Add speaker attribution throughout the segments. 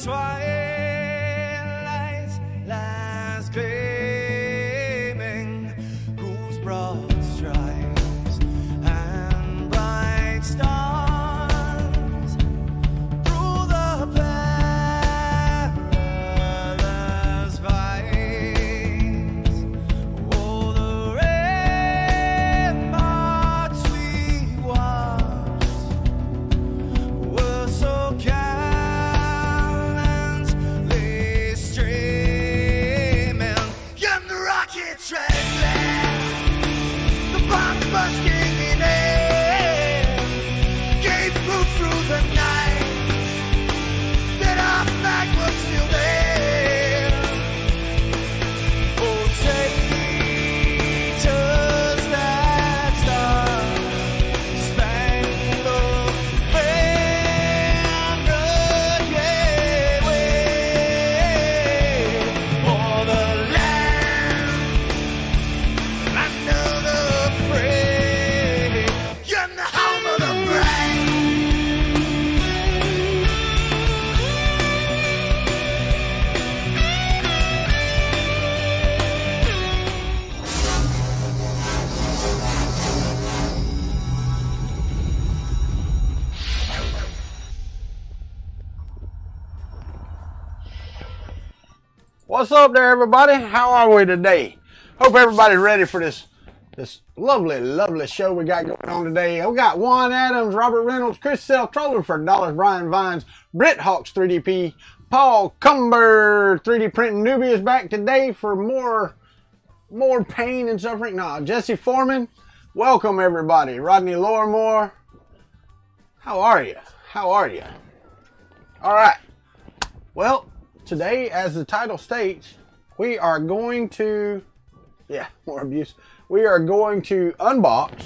Speaker 1: Twilight's last gleaming, whose broad stripes and bright stars through the perilous fights. Oh, the ramparts we watched were so busking in air, gave proof through the night that our flag was still there. Oh, take us that star, Spangled banner, yeah, wave for the land under the frame.
Speaker 2: What's up there, everybody? How are we today? Hope everybody's ready for this lovely show we got going on today. We got Juan Adams, Robert Reynolds, Chris Sell, Trolling for Dollars, Brian Vines, Britt Hawks 3DP, Paul Cumber 3D Printing Newbie is back today for more pain and suffering. Nah, Jesse Foreman, welcome everybody. Rodney Lorimore, how are you? How are you? All right. Well, today, as the title states, we are going to, more abuse. We are going to unbox,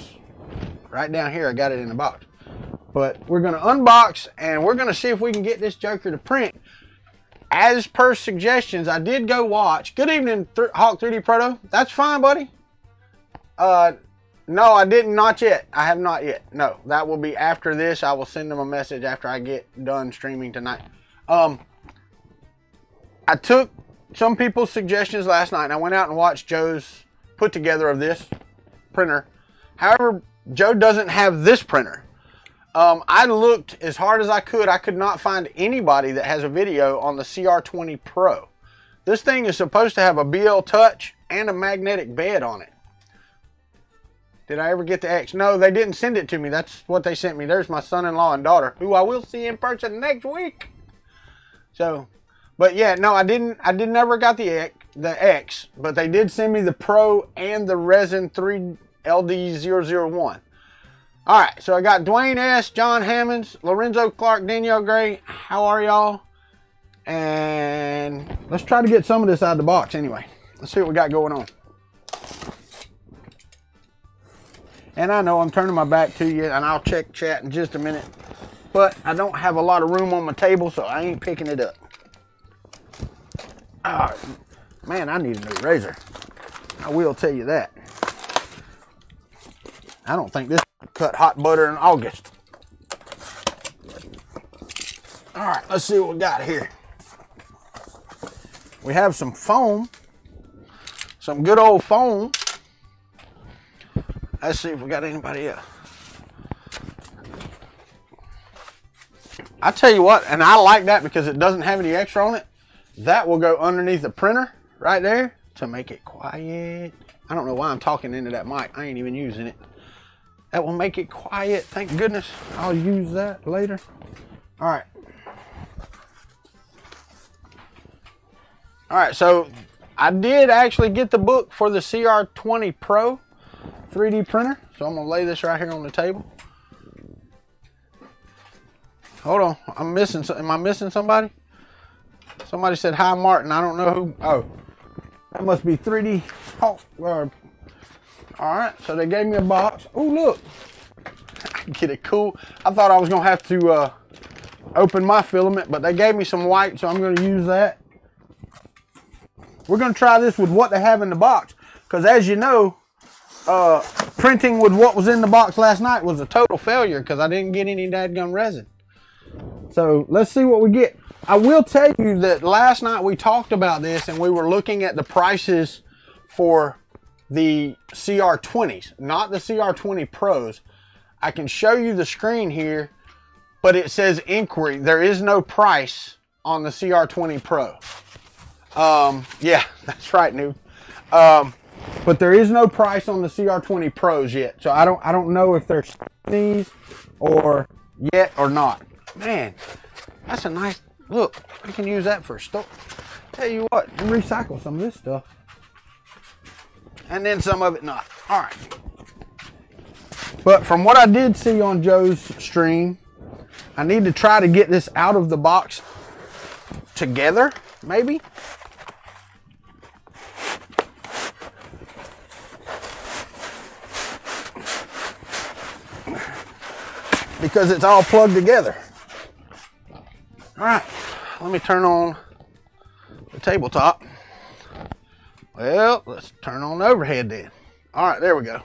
Speaker 2: right down here, I got it in the box. But we're going to unbox and we're going to see if we can get this joker to print. As per suggestions, I did go watch. Good evening, Hawk 3D Proto. That's fine, buddy. No, I didn't, not yet. I have not yet. No, that will be after this. I will send them a message after I get done streaming tonight. I took some people's suggestions last night and I went out and watched Joe's put together of this printer. However, Joe doesn't have this printer. I looked as hard as I could not find anybody that has a video on the CR20 Pro. This thing is supposed to have a BL Touch and a magnetic bed on it. Did I ever get the X? No, they didn't send it to me. That's what they sent me. There's my son-in-law and daughter, who I will see in person next week. So, but yeah, no, I never got the X, but they did send me the Pro and the Resin 3 LD001. All right, so I got Dwayne S., John Hammonds, Lorenzo Clark, Danielle Gray. How are y'all? And let's try to get some of this out of the box anyway. Let's see what we got going on. And I know I'm turning my back to you, and I'll check chat in just a minute. But I don't have a lot of room on my table, so I ain't picking it up. Oh, man, I need a new razor. I will tell you that. I don't think this cut hot butter in August. All right, let's see what we got here. We have some foam. Some good old foam. Let's see if we got anybody else. I tell you what, and I like that because it doesn't have any extra on it. That will go underneath the printer right there to make it quiet. I don't know why I'm talking into that mic. I ain't even using it. That will make it quiet. Thank goodness. I'll use that later. All right. All right, so I did actually get the book for the CR20 Pro 3D printer. So I'm gonna lay this right here on the table. Hold on, I'm missing, am I missing somebody? Somebody said, hi, Martin. I don't know who, oh, that must be 3D. Oh, all right, so they gave me a box. Oh, look, I get it cool. I thought I was gonna have to open my filament, but they gave me some white, so I'm gonna use that. We're gonna try this with what they have in the box, because as you know, printing with what was in the box last night was a total failure because I didn't get any dadgum resin. So let's see what we get. I will tell you that last night we talked about this and we were looking at the prices for the CR20s, not the CR20 Pros. I can show you the screen here, but it says inquiry. There is no price on the CR20 Pro. Yeah, that's right, noob. But there is no price on the CR20 Pros yet. So I don't know if they're these or yet or not. Man, that's a nice look. I can use that for a store. Tell you what, you recycle some of this stuff. And then some of it not. All right. But from what I did see on Joe's stream, I need to try to get this out of the box together, maybe. Because it's all plugged together. All right, let me turn on the tabletop. Well, let's turn on the overhead then. All right, there we go.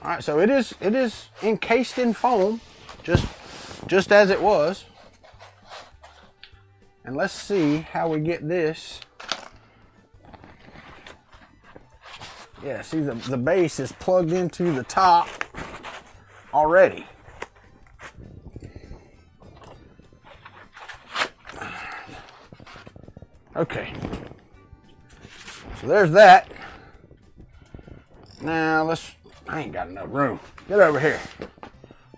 Speaker 2: All right, so it is encased in foam, just as it was. And let's see how we get this. Yeah, see the base is plugged into the top already. Okay, so there's that. Now I ain't got enough room. Get over here.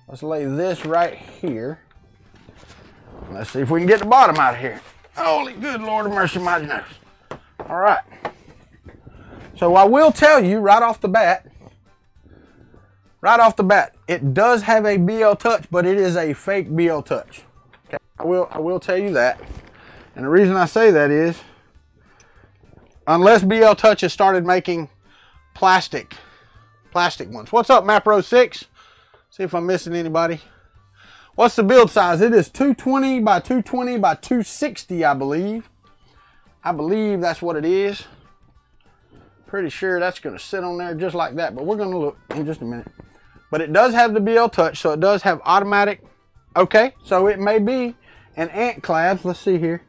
Speaker 2: Let's lay this right here. Let's see if we can get the bottom out of here. Holy good Lord of mercy, mighty knows. All right. So I will tell you right off the bat, it does have a BL Touch, but it is a fake BL Touch. Okay, I will tell you that. And the reason I say that is, unless BL Touch has started making plastic ones. What's up, Mapro 6? See if I'm missing anybody. What's the build size? It is 220 by 220 by 260, I believe. I believe that's what it is. Pretty sure that's going to sit on there just like that, but we're going to look in just a minute. But it does have the BL Touch, so it does have automatic. Okay, so it may be an ant clabs. Let's see here.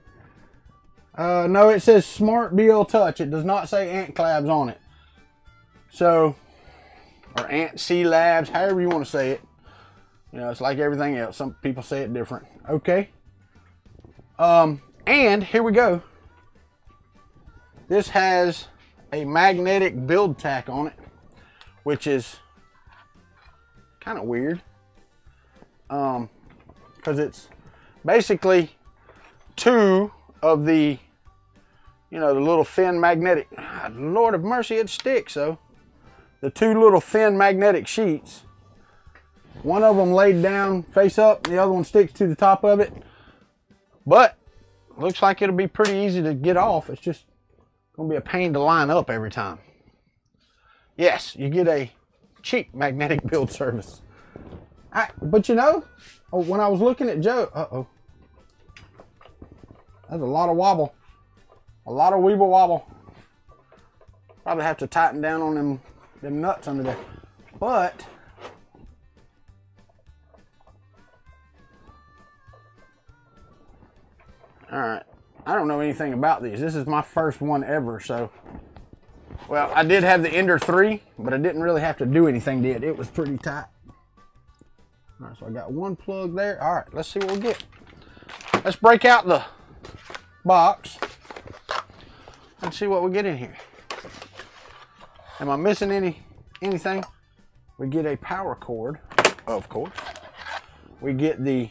Speaker 2: No, it says Smart BL Touch. It does not say ant clabs on it. So, or ant C labs, however you want to say it. You know, it's like everything else. Some people say it different. Okay. And here we go. This has a magnetic build tack on it, which is kind of weird. Because it's basically two of the, you know, the little thin magnetic, Lord of mercy, it sticks. So the two little thin magnetic sheets, one of them laid down face up, the other one sticks to the top of it. But looks like it'll be pretty easy to get off. It's just gonna be a pain to line up every time. Yes, you get a cheap magnetic build service. But you know, when I was looking at Joe, that's a lot of wobble. A lot of weeble wobble. Probably have to tighten down on them nuts under there. But all right, I don't know anything about these. This is my first one ever, so. Well, I did have the Ender 3, but I didn't really have to do anything to it. It was pretty tight. All right, so I got one plug there. All right, let's see what we get. Let's break out the box. Let's see what we get in here. Am I missing anything? We get a power cord, of course. We get the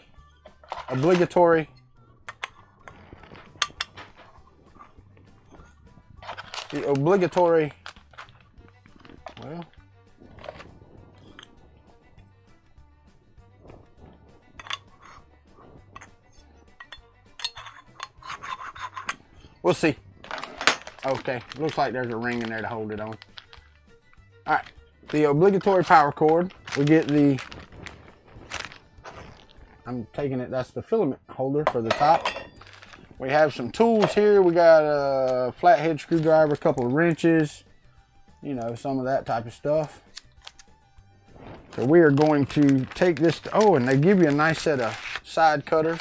Speaker 2: obligatory the obligatory, well, we'll see. Okay, looks like there's a ring in there to hold it on. All right, the obligatory power cord. We get the, I'm taking it, that's the filament holder for the top. We have some tools here. We got a flathead screwdriver, a couple of wrenches, you know, some of that type of stuff. So we are going to take this, oh, and they give you a nice set of side cutters,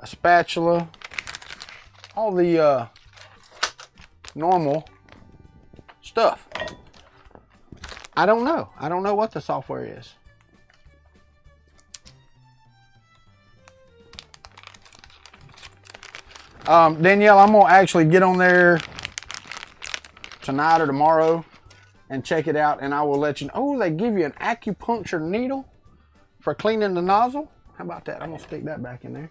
Speaker 2: a spatula, all the normal stuff. I don't know. I don't know what the software is. Danielle, I'm gonna actually get on there tonight or tomorrow and check it out, and I will let you know. Oh, they give you an acupuncture needle for cleaning the nozzle. How about that? I'm gonna stick that back in there.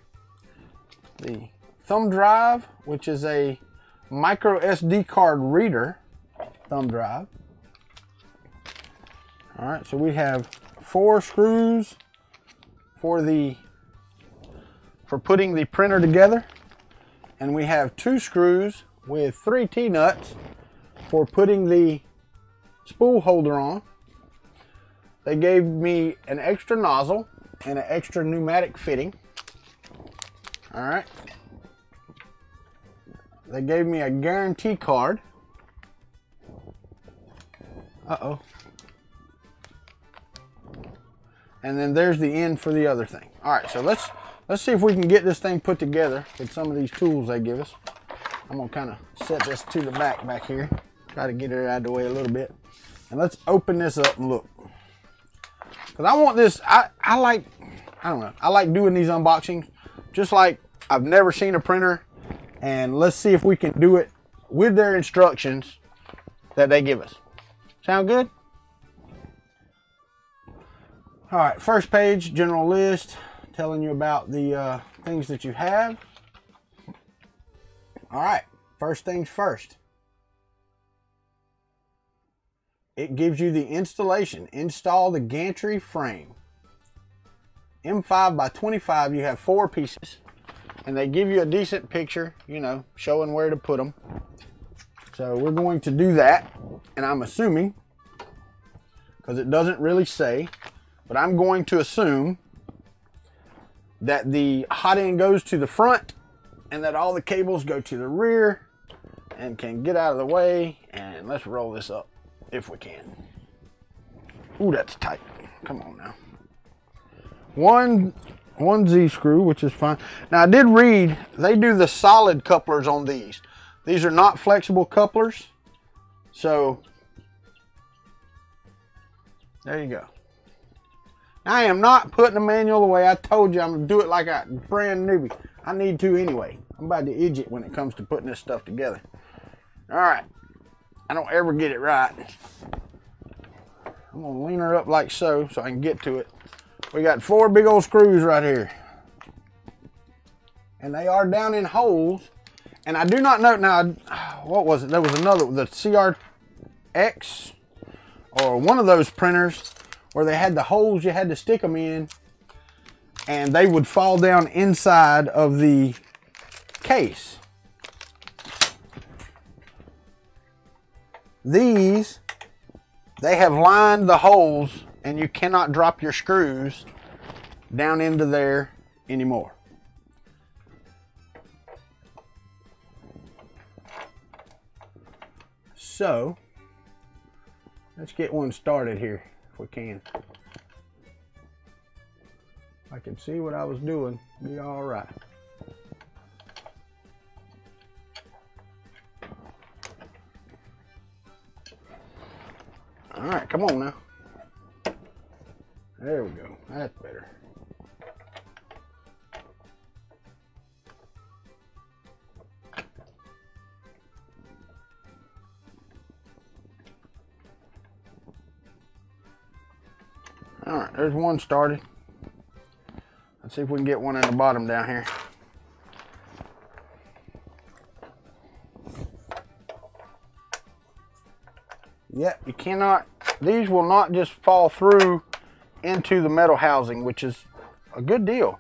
Speaker 2: The thumb drive, which is a micro SD card reader thumb drive. All right, so we have 4 screws for putting the printer together. And we have 2 screws with 3 T-nuts for putting the spool holder on. They gave me an extra nozzle and an extra pneumatic fitting. All right. They gave me a guarantee card. Uh-oh. And then there's the end for the other thing. All right, so let's see if we can get this thing put together with some of these tools they give us. I'm gonna kind of set this to the back here. Try to get it out of the way a little bit. And let's open this up and look. Cause I want this, I don't know, I like doing these unboxings, just like I've never seen a printer, and let's see if we can do it with their instructions that they give us. Sound good? All right, first page, general list, telling you about the things that you have. All right, first things first. It gives you the installation. Install the gantry frame. M5 by 25, you have 4 pieces. And they give you a decent picture, you know, showing where to put them. So we're going to do that. And I'm assuming, because it doesn't really say, but I'm going to assume that the hot end goes to the front and that all the cables go to the rear and can get out of the way. And let's roll this up if we can. Ooh, that's tight. Come on now. One Z screw, which is fine. Now I did read they do the solid couplers on these. These are not flexible couplers. So there you go. I am not putting the manual away. I told you I'm going to do it like a brand newbie. I need to anyway. I'm about to idiot when it comes to putting this stuff together. All right. I don't ever get it right. I'm going to lean her up like so I can get to it. We got 4 big old screws right here. And they are down in holes. And I do not know, now, what was it? There was another, the CR20 or one of those printers where they had the holes you had to stick them in, and they would fall down inside of the case. These, they have lined the holes, and you cannot drop your screws down into there anymore. So, let's get one started here. We can. If I could see what I was doing, be all right. All right, come on now. There we go. That's better. All right, there's one started. Let's see if we can get one in the bottom down here. Yep, you cannot, these will not just fall through into the metal housing, which is a good deal.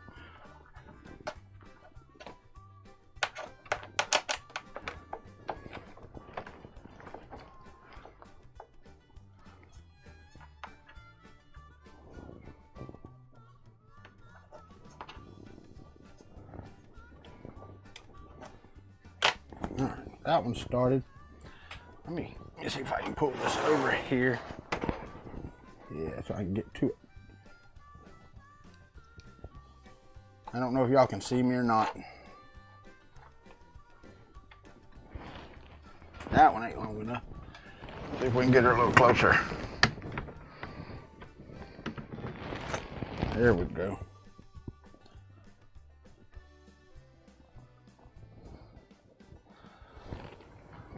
Speaker 2: All right, that one started. Let me see if I can pull this over here. Yeah, so I can get to it. I don't know if y'all can see me or not. That one ain't long enough. See if we can get her a little closer. There we go.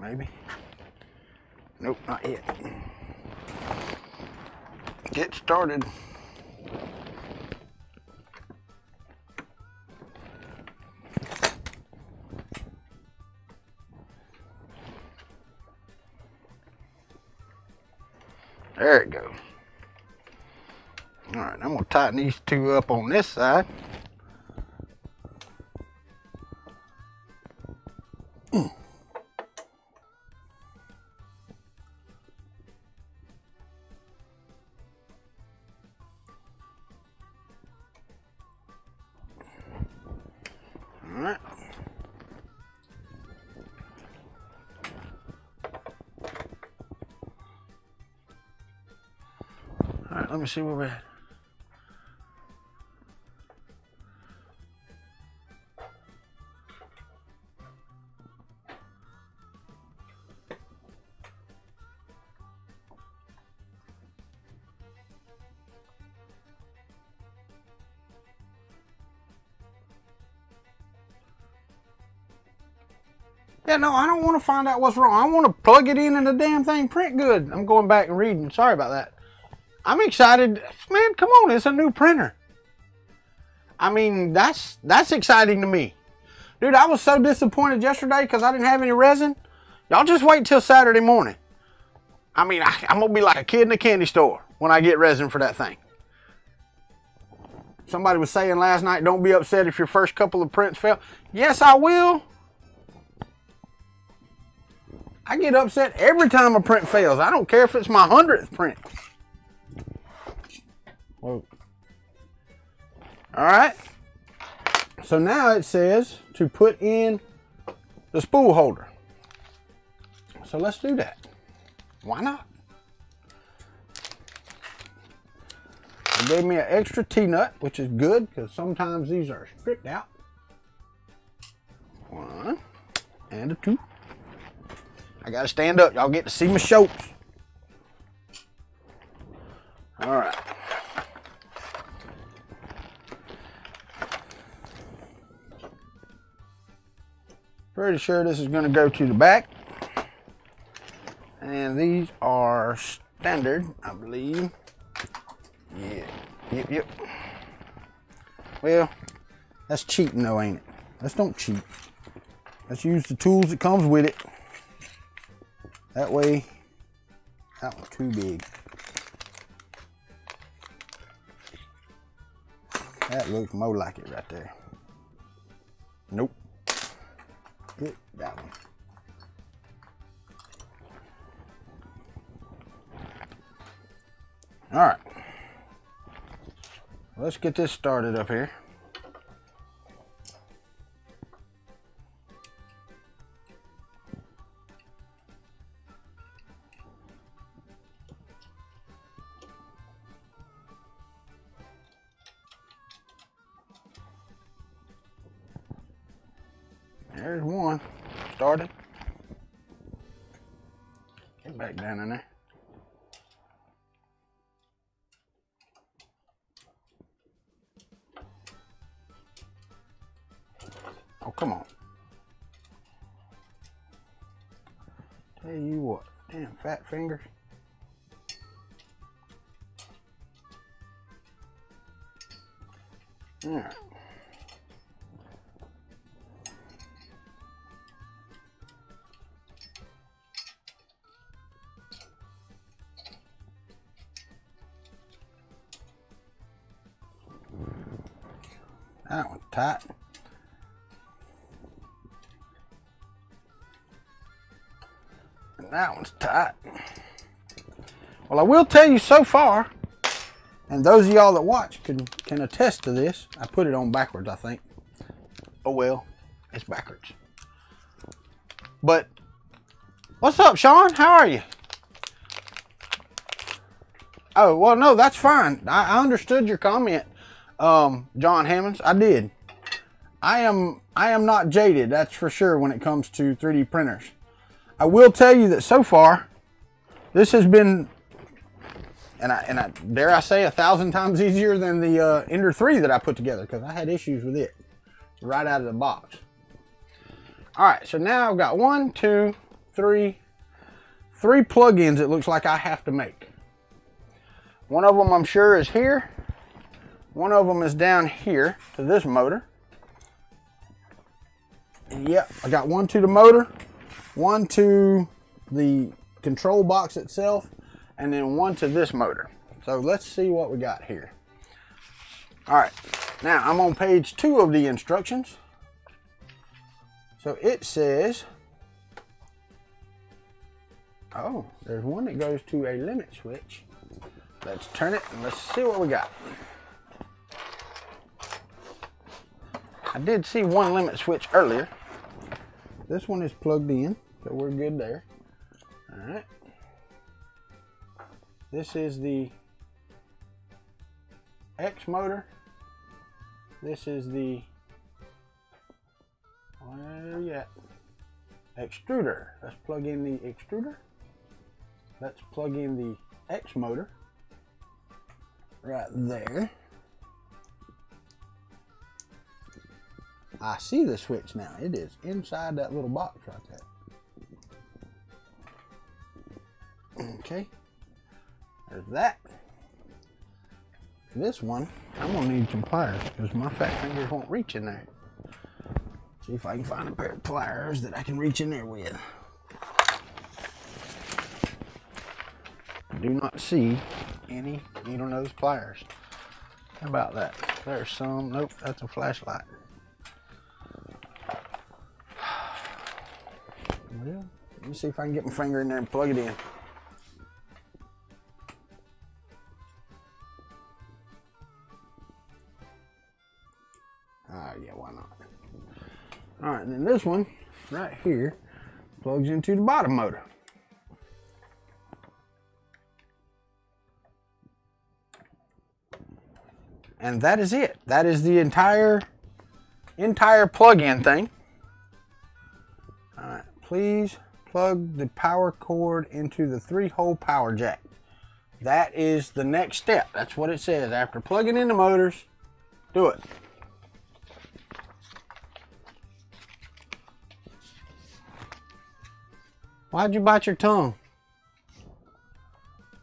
Speaker 2: Maybe. Nope, not yet. Get started. There it goes. All right, I'm gonna tighten these two up on this side. Let me see where we're at. Yeah, no, I don't want to find out what's wrong. I want to plug it in and the damn thing print good. I'm going back and reading. Sorry about that. I'm excited. Man, come on. It's a new printer. I mean, that's exciting to me. Dude, I was so disappointed yesterday because I didn't have any resin. Y'all just wait till Saturday morning. I mean, I'm going to be like a kid in a candy store when I get resin for that thing. Somebody was saying last night, don't be upset if your first couple of prints fail. Yes, I will. I get upset every time a print fails. I don't care if it's my 100th print. Whoa. All right. So now it says to put in the spool holder. So let's do that. Why not? They gave me an extra T-nut, which is good because sometimes these are stripped out. 1 and a 2. I gotta stand up. Y'all get to see my shoulders. All right. Pretty sure this is going to go to the back. And these are standard, I believe. Yeah. Yep. Well, that's cheating though, ain't it? Let's don't cheat. Let's use the tools that comes with it. That way, that one's too big. That looks more like it right there. Nope. Get that one. All right. Let's get this started up here. There's one started. Get back down in there. Oh, come on. Tell you what, damn fat fingers. All right. That one's tight. And that one's tight. Well, I will tell you so far, and those of y'all that watch can attest to this. I put it on backwards, I think. Oh well, it's backwards. But what's up, Sean? How are you? Oh, well, no, that's fine. I understood your comment, John Hammonds. I did. I am not jaded, that's for sure, when it comes to 3D printers. I will tell you that so far, this has been, and I dare I say, 1,000 times easier than the Ender 3 that I put together, because I had issues with it right out of the box. All right, so now I've got 1, 2, 3 plugins it looks like I have to make. One of them I'm sure is here. One of them is down here to this motor. And yep, I got one to the motor, one to the control box itself, and then one to this motor. So let's see what we got here. All right, now I'm on page 2 of the instructions. So it says, oh, there's one that goes to a limit switch. Let's turn it and let's see what we got. I did see one limit switch earlier. This one is plugged in, so we're good there. All right. This is the X motor. This is the, where you at? Extruder. Let's plug in the extruder. Let's plug in the X motor. Right there. I see the switch now. It is inside that little box right there. Okay. There's that. This one, I'm gonna need some pliers because my fat fingers won't reach in there. See if I can find a pair of pliers that I can reach in there with. I do not see any needle nose pliers. How about that? There's some. Nope, that's a flashlight. Well, let me see if I can get my finger in there and plug it in. Yeah, why not? All right, and then this one right here plugs into the bottom motor. And that is it. That is the entire plug-in thing. All right, please plug the power cord into the 3-hole power jack. That is the next step. That's what it says. After plugging in the motors, do it. Why'd you bite your tongue?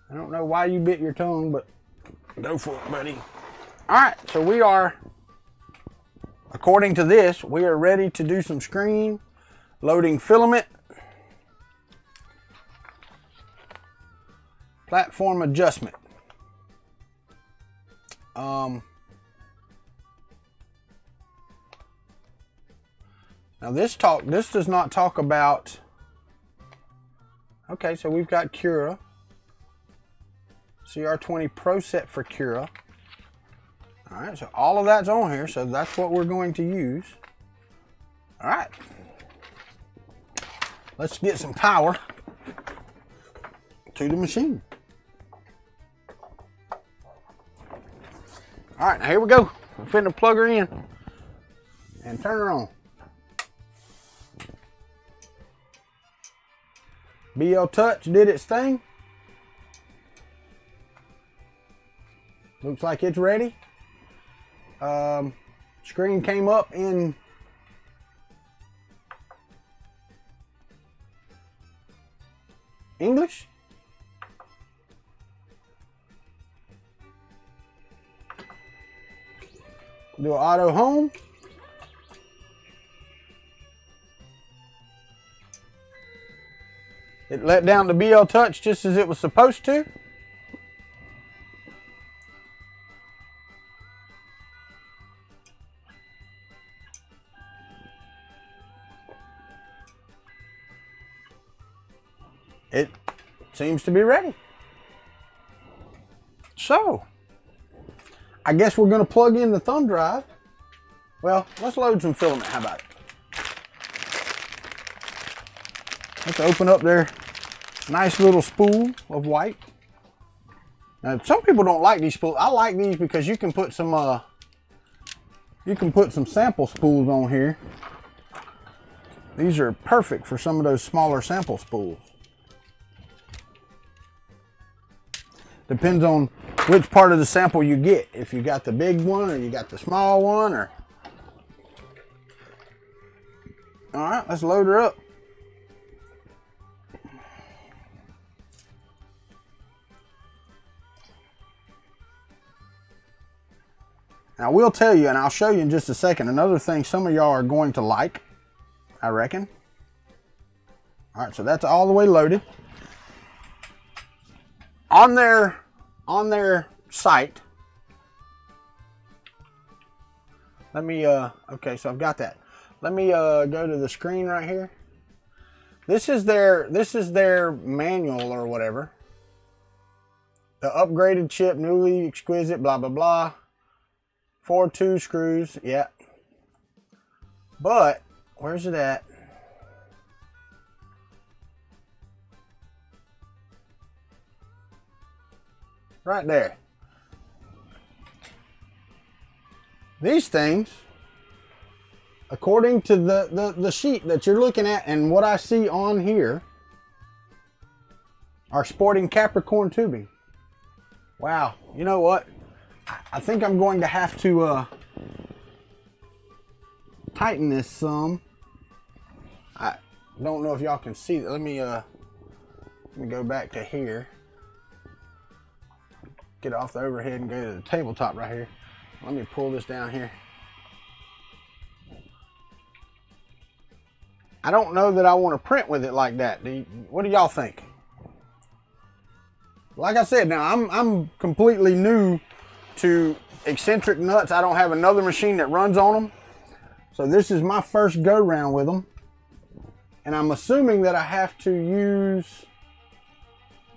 Speaker 2: I don't know why you bit your tongue, but go for it, buddy. All right, so we are, according to this, we are ready to do some screen loading filament, platform adjustment. Now this does not talk about. Okay, so we've got Cura, CR20 Pro set for Cura. All right, so all of that's on here, so that's what we're going to use. All right, let's get some power to the machine. All right, now here we go. We're finna plug her in and turn her on. BL Touch did its thing. Looks like it's ready. Screen came up in English. Do an auto home. It let down the BL Touch just as it was supposed to. it seems to be ready. So, I guess we're going to plug in the thumb drive. Well, let's load some filament. How about it? Let's open up their nice little spool of white. Now, some people don't like these spools. I like these because you can put some sample spools on here. These are perfect for some of those smaller sample spools. Depends on which part of the sample you get. If you got the big one or you got the small one, or... All right, let's load her up. Now, I will tell you, and I'll show you in just a second, another thing some of y'all are going to like, I reckon. All right, so that's all the way loaded. On their site, let me, okay, so I've got that. Let me go to the screen right here. This is their manual or whatever. The upgraded chip, newly exquisite, blah, blah, blah. 4-2 screws, yeah. But, where's it at? Right there. These things, according to the sheet that you're looking at and what I see on here, are sporting Capricorn tubing. Wow, you know what? I think I'm going to have to tighten this some. I don't know if y'all can see that. Let me go back to here. Get off the overhead and go to the tabletop right here. Let me pull this down here. I don't know that I want to print with it like that. What do y'all think? Like I said, now I'm completely new to eccentric nuts. I don't have another machine that runs on them. So this is my first go round with them. And I'm assuming that I have to use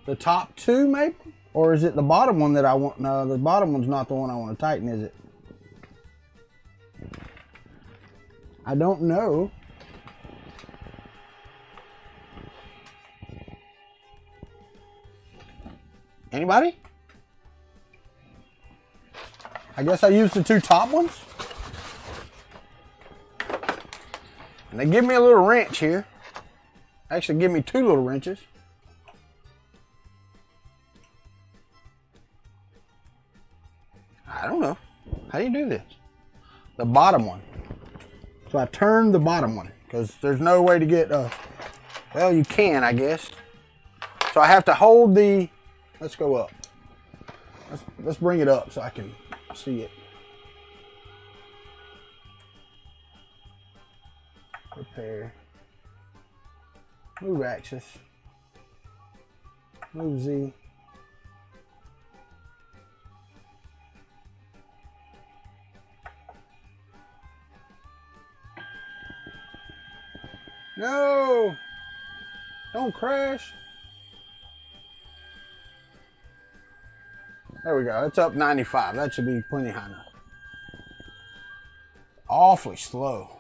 Speaker 2: the top two maybe? Or is it the bottom one that I want? No, the bottom one's not the one I want to tighten, is it? I don't know. Anybody? I guess I used the two top ones. And they give me a little wrench here. Actually give me two little wrenches. I don't know. How do you do this? The bottom one. So I turn the bottom one because there's no way to get, well, you can, I guess. So I have to hold the, let's go up. Let's bring it up so I can see it. Repair. Move axis. Move Z. No! Don't crash. There we go. It's up 95. That should be plenty high enough. Awfully slow.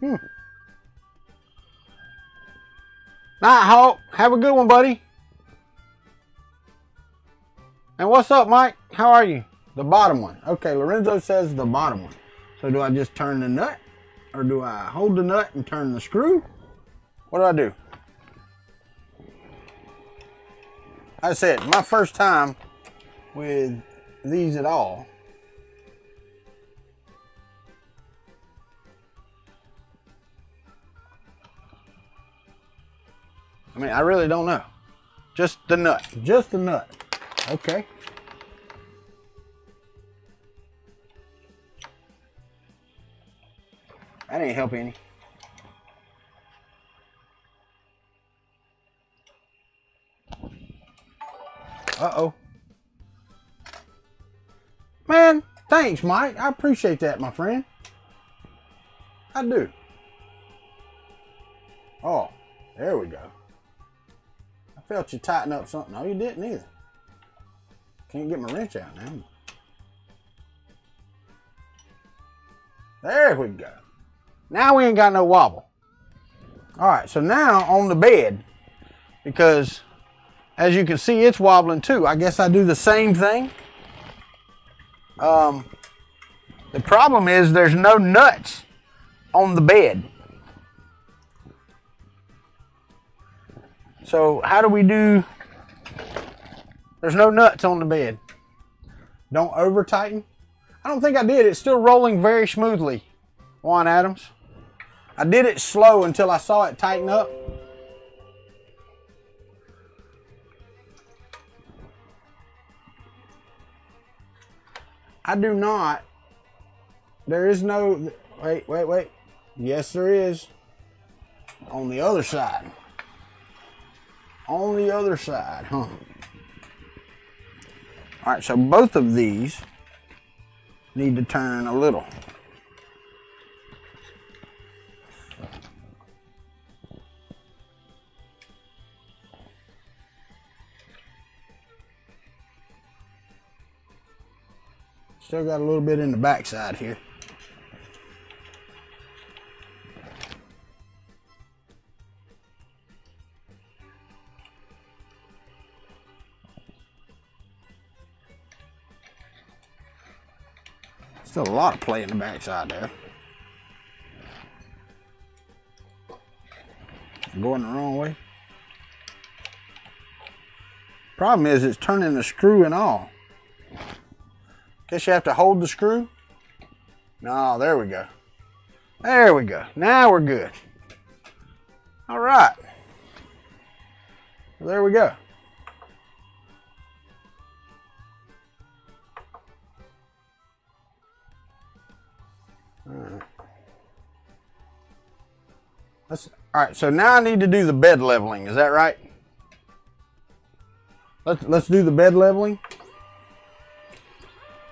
Speaker 2: Night, Hawk. Have a good one, buddy. And what's up, Mike? How are you? The bottom one. Okay, Lorenzo says the bottom one. So do I just turn the nut? Or do I hold the nut and turn the screw? What do I do? Like I said, my first time with these at all. I mean, I really don't know. Just the nut. Just the nut. Okay. That ain't help any. Uh-oh. Man, Thanks, Mike. I appreciate that, my friend. I do. Oh, there we go. I felt you tighten up something. No, you didn't either. Can't get my wrench out now. There we go. Now we ain't got no wobble. All right, so now on the bed, because as you can see, it's wobbling too. I guess I do the same thing. The problem is there's no nuts on the bed. So how do we do? There's no nuts on the bed. Don't over tighten. I don't think I did. It's still rolling very smoothly, Juan Adams. I did it slow until I saw it tighten up. I do not. There is no, wait. Yes, there is. On the other side. On the other side, huh? All right, so both of these need to turn a little. Still got a little bit in the backside here. Still a lot of play in the backside there. Going the wrong way. Problem is it's turning the screw and all. Guess you have to hold the screw. No, there we go. There we go. Now we're good. All right. Well, there we go. All right. All right, so now I need to do the bed leveling. Is that right? Let's do the bed leveling.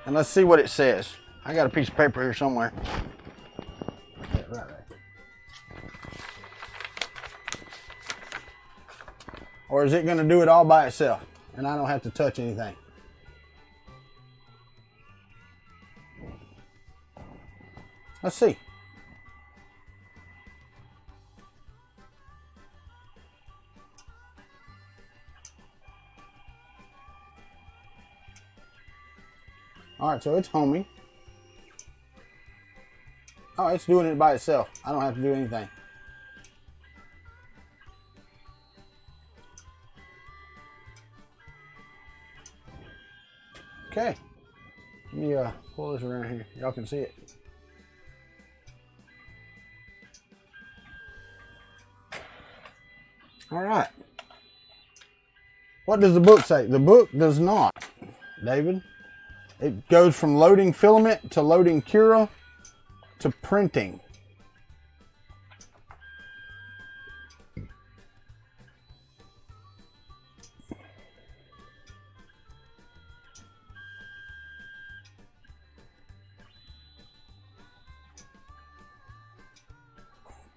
Speaker 2: And let's see what it says. I got a piece of paper here somewhere. Right. Or is it going to do it all by itself and I don't have to touch anything? Let's see. All right, so it's homing. Oh, it's doing it by itself. I don't have to do anything. Okay. Let me pull this around here. Y'all can see it. All right. What does the book say? The book does not, David. It goes from loading filament to loading cura to printing.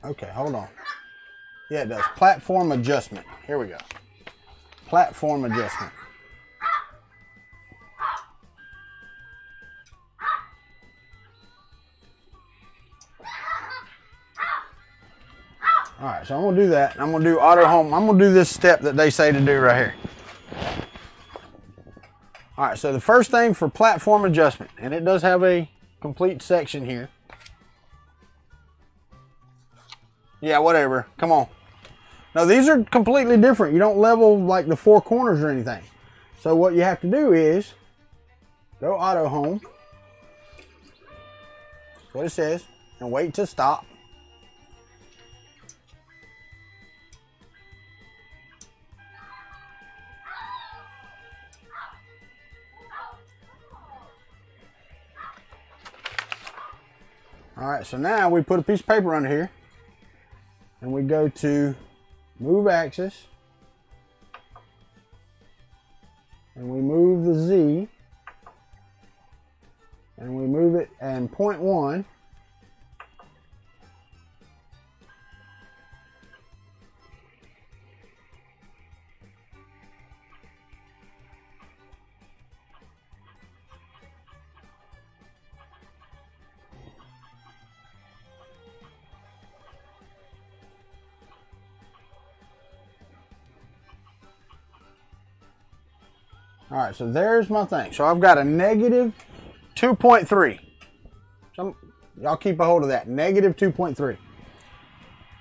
Speaker 2: Okay, hold on. Yeah, it does. Platform adjustment. Here we go. Platform adjustment. All right, so I'm gonna do that. I'm gonna do auto home. I'm gonna do this step that they say to do right here. All right, so the first thing for platform adjustment, and it does have a complete section here. Yeah, whatever, come on. No, these are completely different. You don't level like the four corners or anything. So what you have to do is go auto home. That's what it says, and wait to stop. All right, so now we put a piece of paper under here and we go to move axis and we move the Z and we move it and 0.1. All right, so there's my thing. So I've got a negative 2.3. Y'all keep a hold of that, negative 2.3.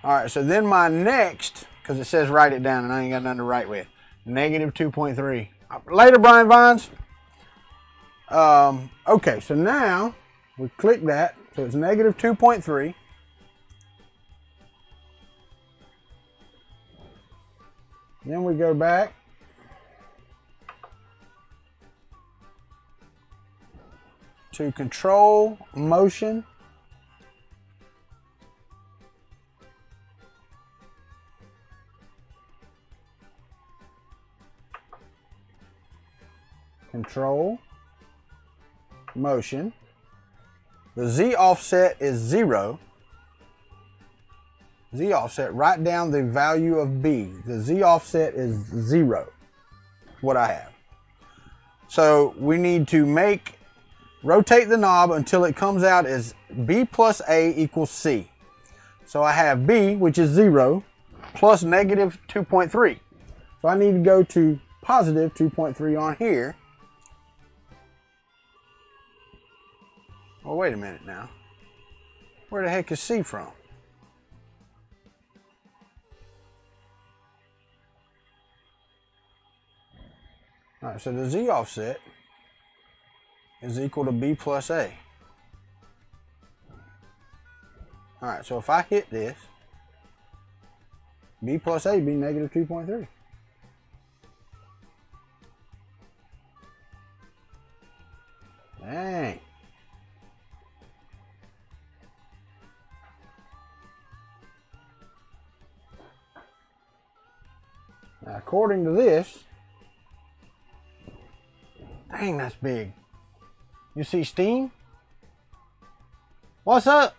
Speaker 2: All right, so then my next, because it says write it down and I ain't got nothing to write with, negative 2.3. Later, Brian Vines. Okay, so now we click that. So it's negative 2.3. Then we go back. To control motion. Control motion. The Z offset is 0. Z offset, write down the value of B. The Z offset is 0. What I have. So we need to rotate the knob until it comes out as B plus A equals C. So I have B, which is 0, plus negative 2.3. So I need to go to positive 2.3 on here. Well, wait a minute now. Where the heck is C from? All right, so the Z offset is equal to B plus A. All right, so if I hit this, B plus A be negative 2.3. Dang. Now, according to this, dang, that's big. You see steam? What's up?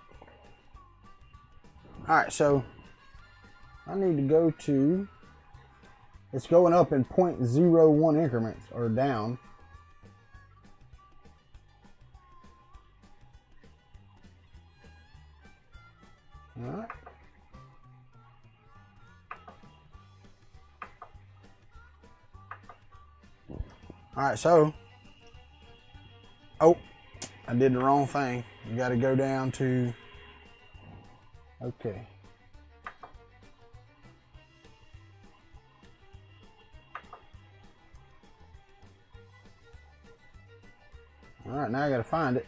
Speaker 2: All right, so I need to go to, it's going up in 0.01 increments or down. All right. All right, so, oh, I did the wrong thing. You got to go down to, okay. All right, now I got to find it.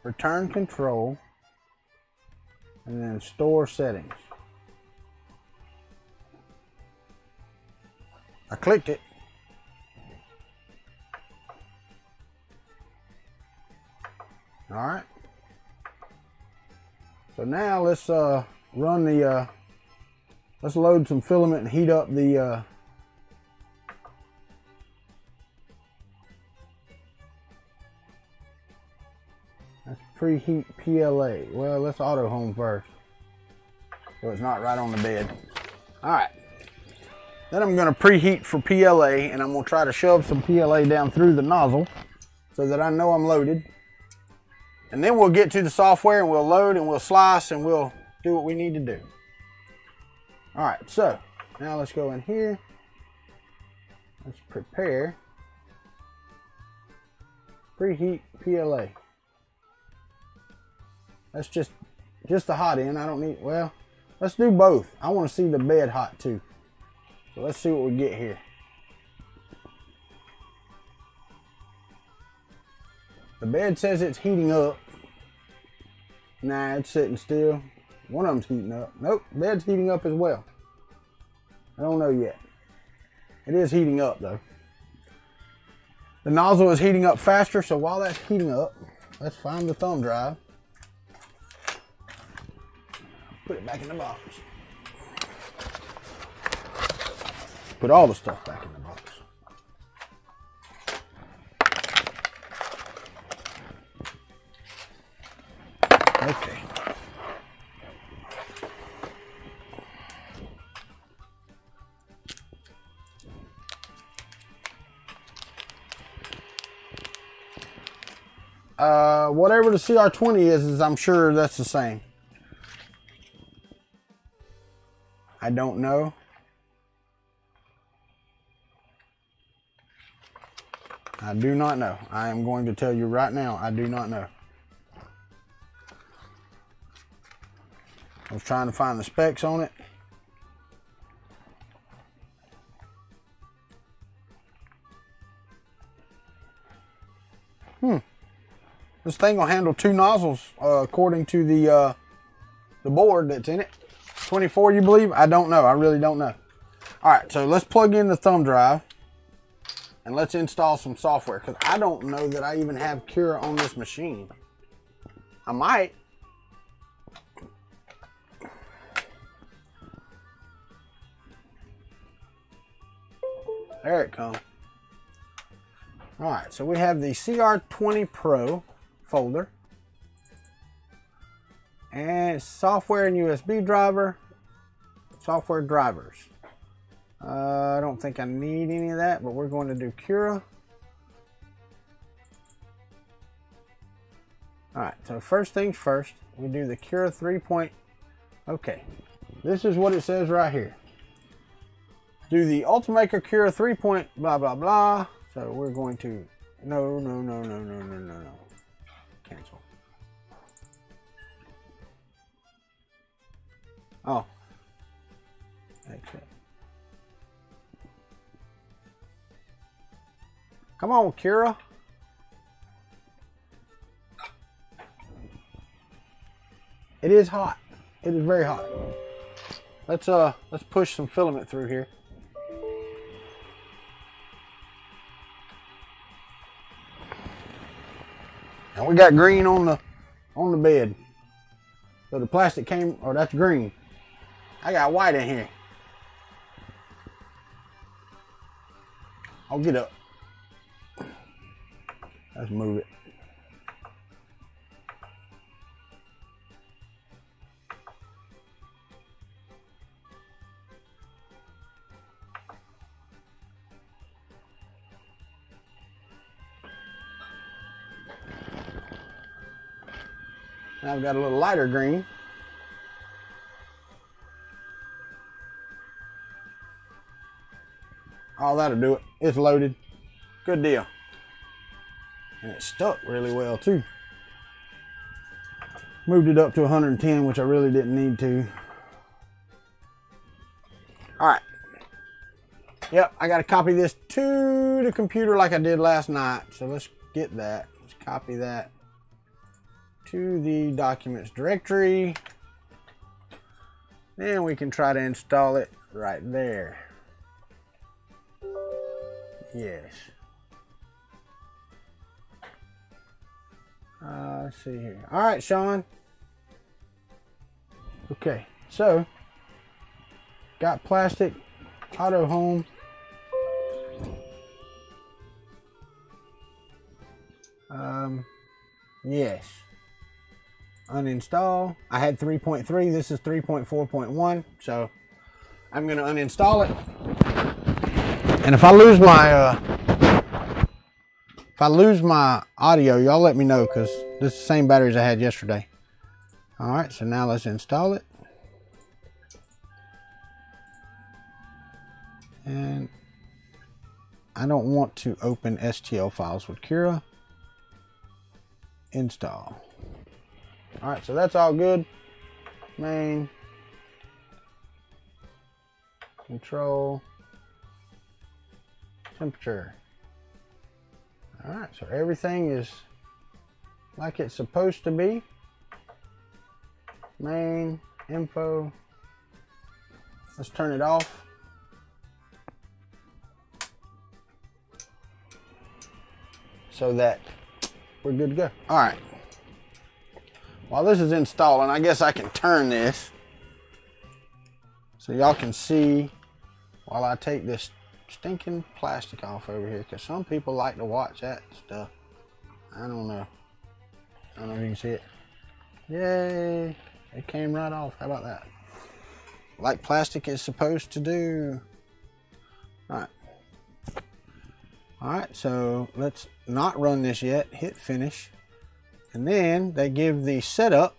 Speaker 2: Return control, and then store settings. I clicked it. All right. So now let's run the, let's load some filament and heat up the, let's preheat PLA. Well, let's auto home first, so it's not right on the bed. All right. Then I'm going to preheat for PLA, and I'm going to try to shove some PLA down through the nozzle so that I know I'm loaded. And then we'll get to the software and we'll load and we'll slice and we'll do what we need to do. All right, so now let's go in here. Let's prepare. Preheat PLA. That's just the hot end. I don't need, well, let's do both. I want to see the bed hot too. So let's see what we get here. The bed says it's heating up. Nah, it's sitting still. One of them's heating up. Nope, bed's heating up as well. I don't know yet. It is heating up though. The nozzle is heating up faster, so while that's heating up, let's find the thumb drive. Put it back in the box. Put all the stuff back in the box. Whatever the CR20 is I'm sure that's the same. I don't know. I do not know. I am going to tell you right now, I do not know. I was trying to find the specs on it. This thing will handle 2 nozzles according to the board that's in it. 24, you believe? I don't know. I really don't know. All right, so let's plug in the thumb drive and let's install some software, because I don't know that I even have Cura on this machine. I might. There it comes. All right, so we have the CR20 Pro folder and software and USB driver, software drivers. I don't think I need any of that, but we're going to do Cura. All right, so first things first, we do the Cura 3. Okay, this is what it says right here. Do the Ultimaker Cura 3. Blah blah blah. So we're going to no. Cancel. Oh. Exit. Come on, Cura. It is hot. It is very hot. Let's push some filament through here. And we got green on the bed. So the plastic came, or that's green. I got white in here. I'll get up. Let's move it. Now I've got a little lighter green. Oh, that'll do it. It's loaded. Good deal. And it stuck really well too. Moved it up to 110, which I really didn't need to. All right. Yep, I got to copy this to the computer like I did last night. So let's get that. Let's copy that to the documents directory. Then we can try to install it right there. Yes. Let's see here. All right, Sean. Okay, so got plastic, auto home. Yes. Uninstall. I had 3.3. This is 3.4.1. So I'm going to uninstall it. And if I lose my audio, y'all let me know, because this is the same batteries I had yesterday. All right, so now let's install it. And I don't want to open STL files with Cura. Install. All right, so that's all good. Main. Control. Temperature. All right, so everything is like it's supposed to be. Main, info. Let's turn it off. So that we're good to go. All right. While this is installing, I guess I can turn this so y'all can see while I take this stinking plastic off over here, because some people like to watch that stuff. I don't know. I don't know if you can see it. Yay! It came right off. How about that? Like plastic is supposed to do. All right. All right, so let's not run this yet. Hit finish. And then they give the setup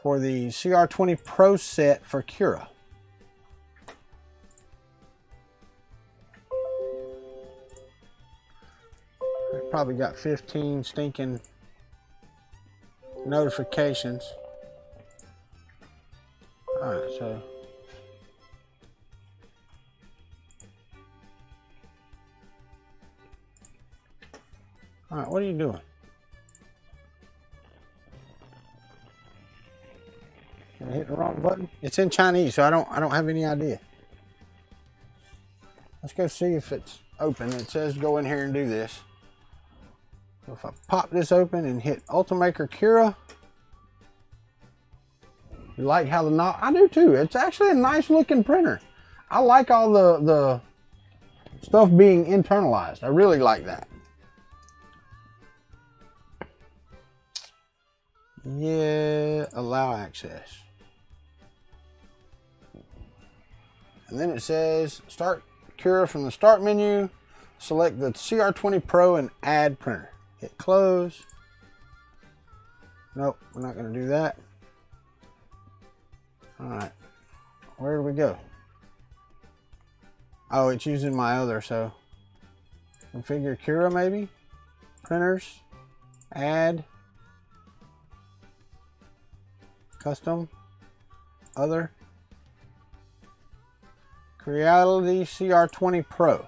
Speaker 2: for the CR20 Pro set for Cura. I probably got 15 stinking notifications. Alright, so alright, what are you doing? Did I hit the wrong button? It's in Chinese, so I don't have any idea. Let's go see if it's open. It says go in here and do this. So if I pop this open and hit Ultimaker Cura, you like how the knob? I do too. It's actually a nice looking printer. I like all the stuff being internalized. I really like that. Yeah, allow access. And then it says start Cura from the start menu. Select the CR20 Pro and add printer. Hit close. Nope, we're not going to do that. Alright, where do we go? Oh, it's using my other, so configure Cura maybe? Printers, add, custom, other, Creality CR20 Pro. So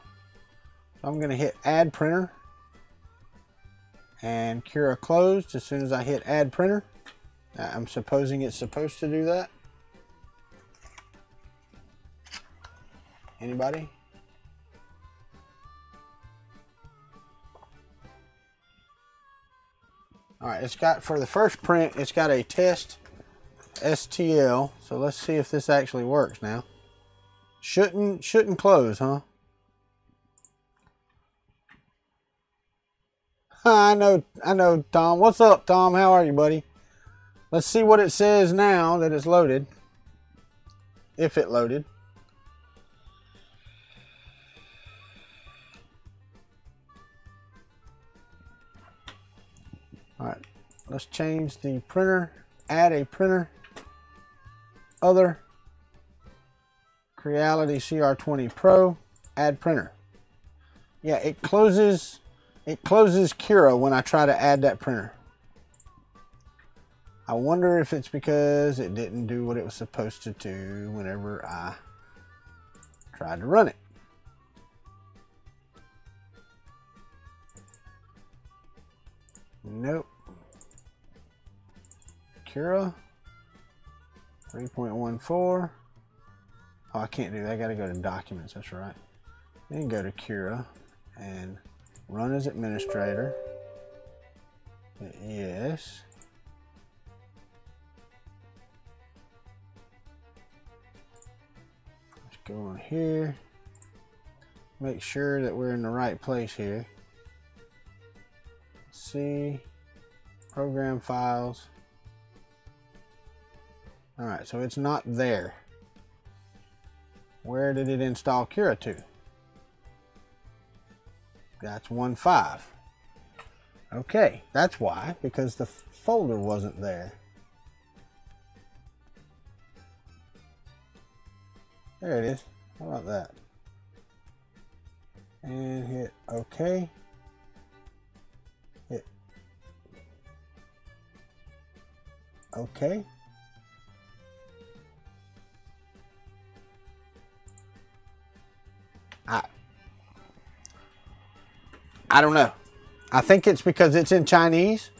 Speaker 2: I'm going to hit add printer and Cura closed as soon as I hit add printer. I'm supposing it's supposed to do that. Anybody? Alright, it's got, for the first print, it's got a test STL. So let's see if this actually works now. Shouldn't close, huh? I know, Tom. What's up, Tom? How are you, buddy? Let's see what it says now that it's loaded. If it loaded. Alright, let's change the printer. Add a printer. Other. Creality CR20 Pro. Add printer. Yeah, it closes Cura when I try to add that printer. I wonder if it's because it didn't do what it was supposed to do whenever I tried to run it. Nope. Cura 3.14. Oh, I can't do that. I gotta go to documents. That's right. Then go to Cura and run as administrator. Yes. Let's go on here. Make sure that we're in the right place here. See, program files. All right, so it's not there. Where did it install Cura to? That's 1.5. Okay, that's why, because the folder wasn't there. There it is. How about that? And hit OK. Hit OK. I don't know. I think it's because it's in Chinese.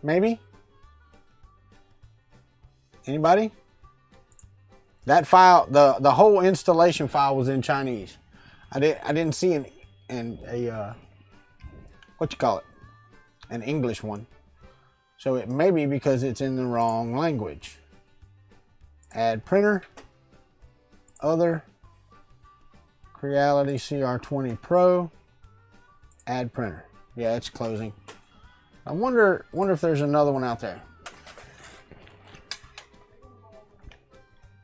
Speaker 2: Maybe. Anybody? That file, the whole installation file was in Chinese. I didn't see a what you call it? An English one. So it may be because it's in the wrong language. Add printer. Other. Creality CR20 Pro. Add printer. Yeah, it's closing. I wonder if there's another one out there.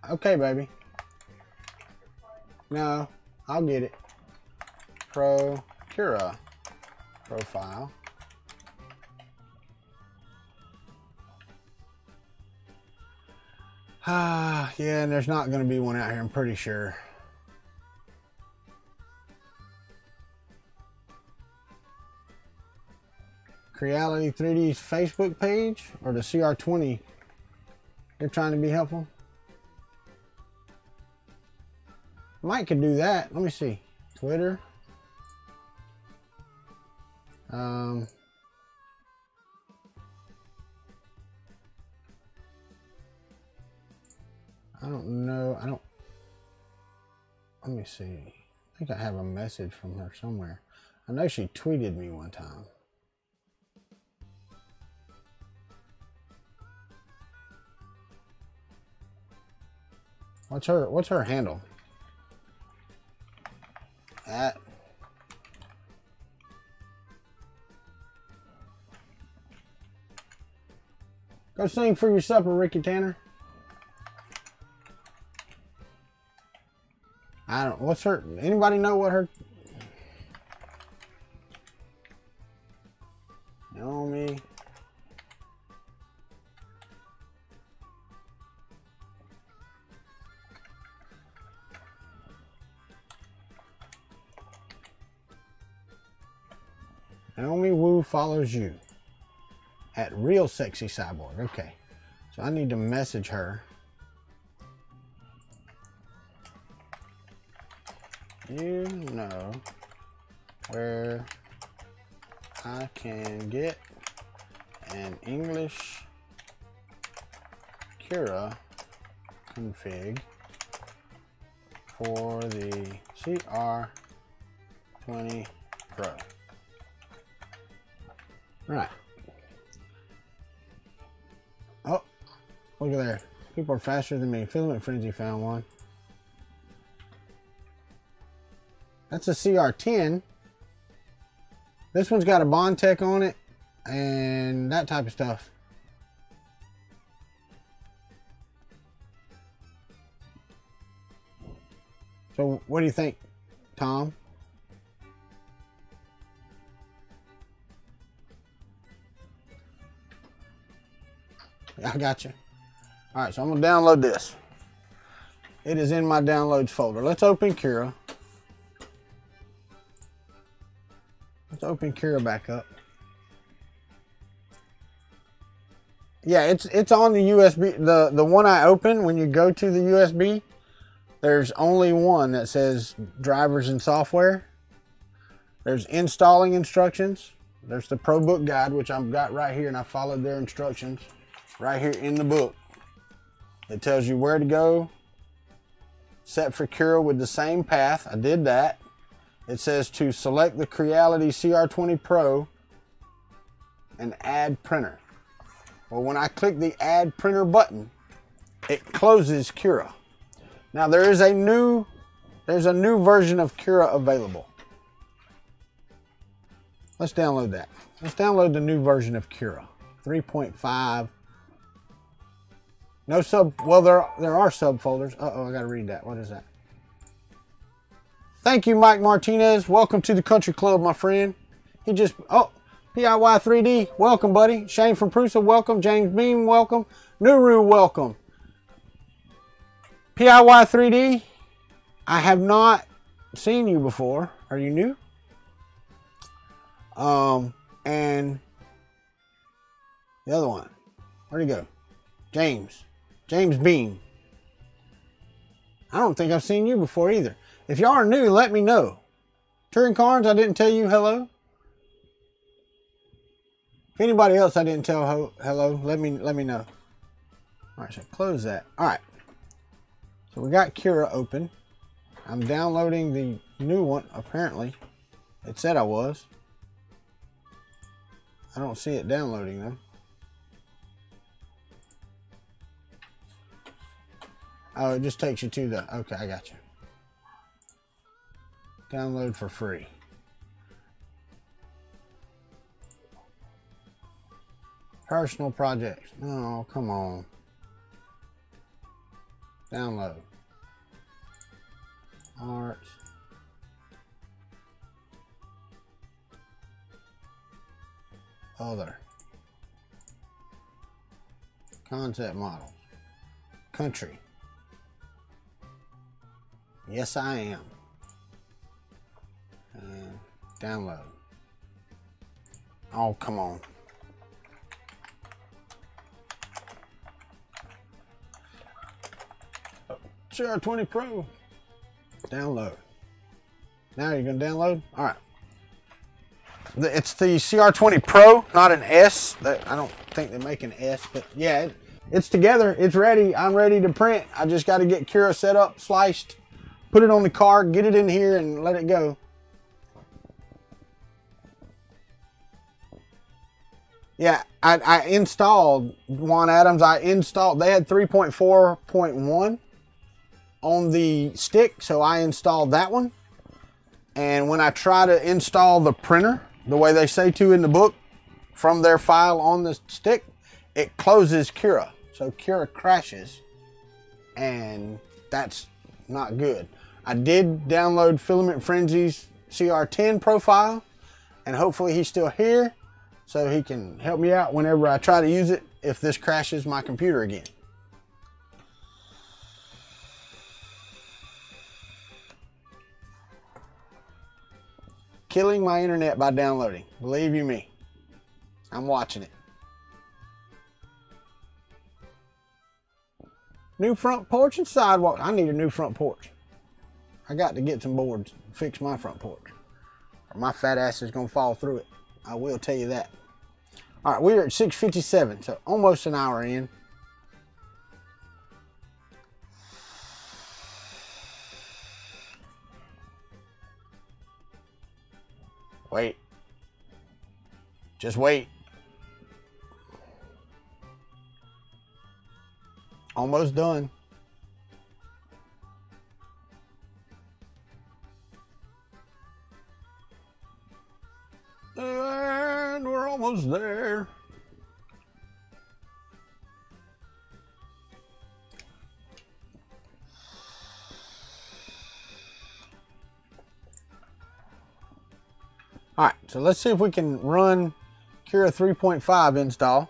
Speaker 2: Okay, baby. No, I'll get it. Pro Cura. profile. Yeah, and there's not going to be one out here, I'm pretty sure. Creality 3D's Facebook page or the CR20? They're trying to be helpful. Mike could do that. Let me see. Twitter. I don't know. Let me see. I think I have a message from her somewhere. I know she tweeted me one time. What's her handle? Go sing for your supper, Ricky Tanner. I don't. What's her? Anybody know what her? Naomi. Naomi Wu follows you at Real Sexy Cyborg. Okay, so I need to message her. You know where I can get an English Cura config for the CR20 Pro. Right. Oh, look at there. People are faster than me. Filament Frenzy found one. That's a CR10. This one's got a Bond Tech on it and that type of stuff. So what do you think, Tom? I got you. All right, so I'm gonna download this. It is in my downloads folder. Let's open Cura. Let's open Cura back up. Yeah, it's on the USB. The one I opened, when you go to the USB, there's only one that says drivers and software. There's installing instructions. There's the Pro Book Guide, which I've got right here, and I followed their instructions right here in the book. It tells you where to go, set for Cura with the same path. I did that. It says to select the Creality CR20 Pro and add printer. Well, when I click the add printer button, it closes Cura. Now there's a new version of Cura available. Let's download that. Let's download the new version of Cura 3.5. No sub. Well, there are subfolders. Uh-oh, I gotta read that. What is that? Thank you, Mike Martinez. Welcome to the Kuntry Klub, my friend. He just, oh, PIY 3D, welcome, buddy. Shane from Prusa, welcome. James Beam, welcome. Nuru, welcome. PIY 3D, I have not seen you before. Are you new? And the other one, where'd he go? James Beam. I don't think I've seen you before either. If y'all are new, let me know. Turing Carnes, I didn't tell you hello. If anybody else I didn't tell hello, let me know. All right, so close that. All right. So we got Cura open. I'm downloading the new one, apparently. It said I was. I don't see it downloading though. Oh, it just takes you to the, okay, I got you. Download for free. Personal projects. Oh, come on. Download. Arts. other concept models. Kuntry. Yes, I am. And download. Oh, come on. CR20 Pro. Download. Now you're going to download? All right. It's the CR20 Pro, not an S. I don't think they make an S, but yeah, it's together. It's ready. I'm ready to print. I just got to get Cura set up, sliced, put it on the card, get it in here, and let it go. Yeah, I installed Juan Adams. They had 3.4.1 on the stick, so I installed that one. And when I try to install the printer, the way they say to in the book, from their file on the stick, it closes Cura. So Cura crashes, and that's not good. I did download Filament Frenzy's CR10 profile, and hopefully he's still here, so he can help me out whenever I try to use it if this crashes my computer again. Killing my internet by downloading. Believe you me. I'm watching it. New front porch and sidewalk. I need a new front porch. I got to get some boards and fix my front porch, or my fat ass is going to fall through it. I will tell you that. All right, we're at 6:57, so almost an hour in. Wait. Just wait. Almost done. And we're almost there. All right, so let's see if we can run Cura 3.5 install.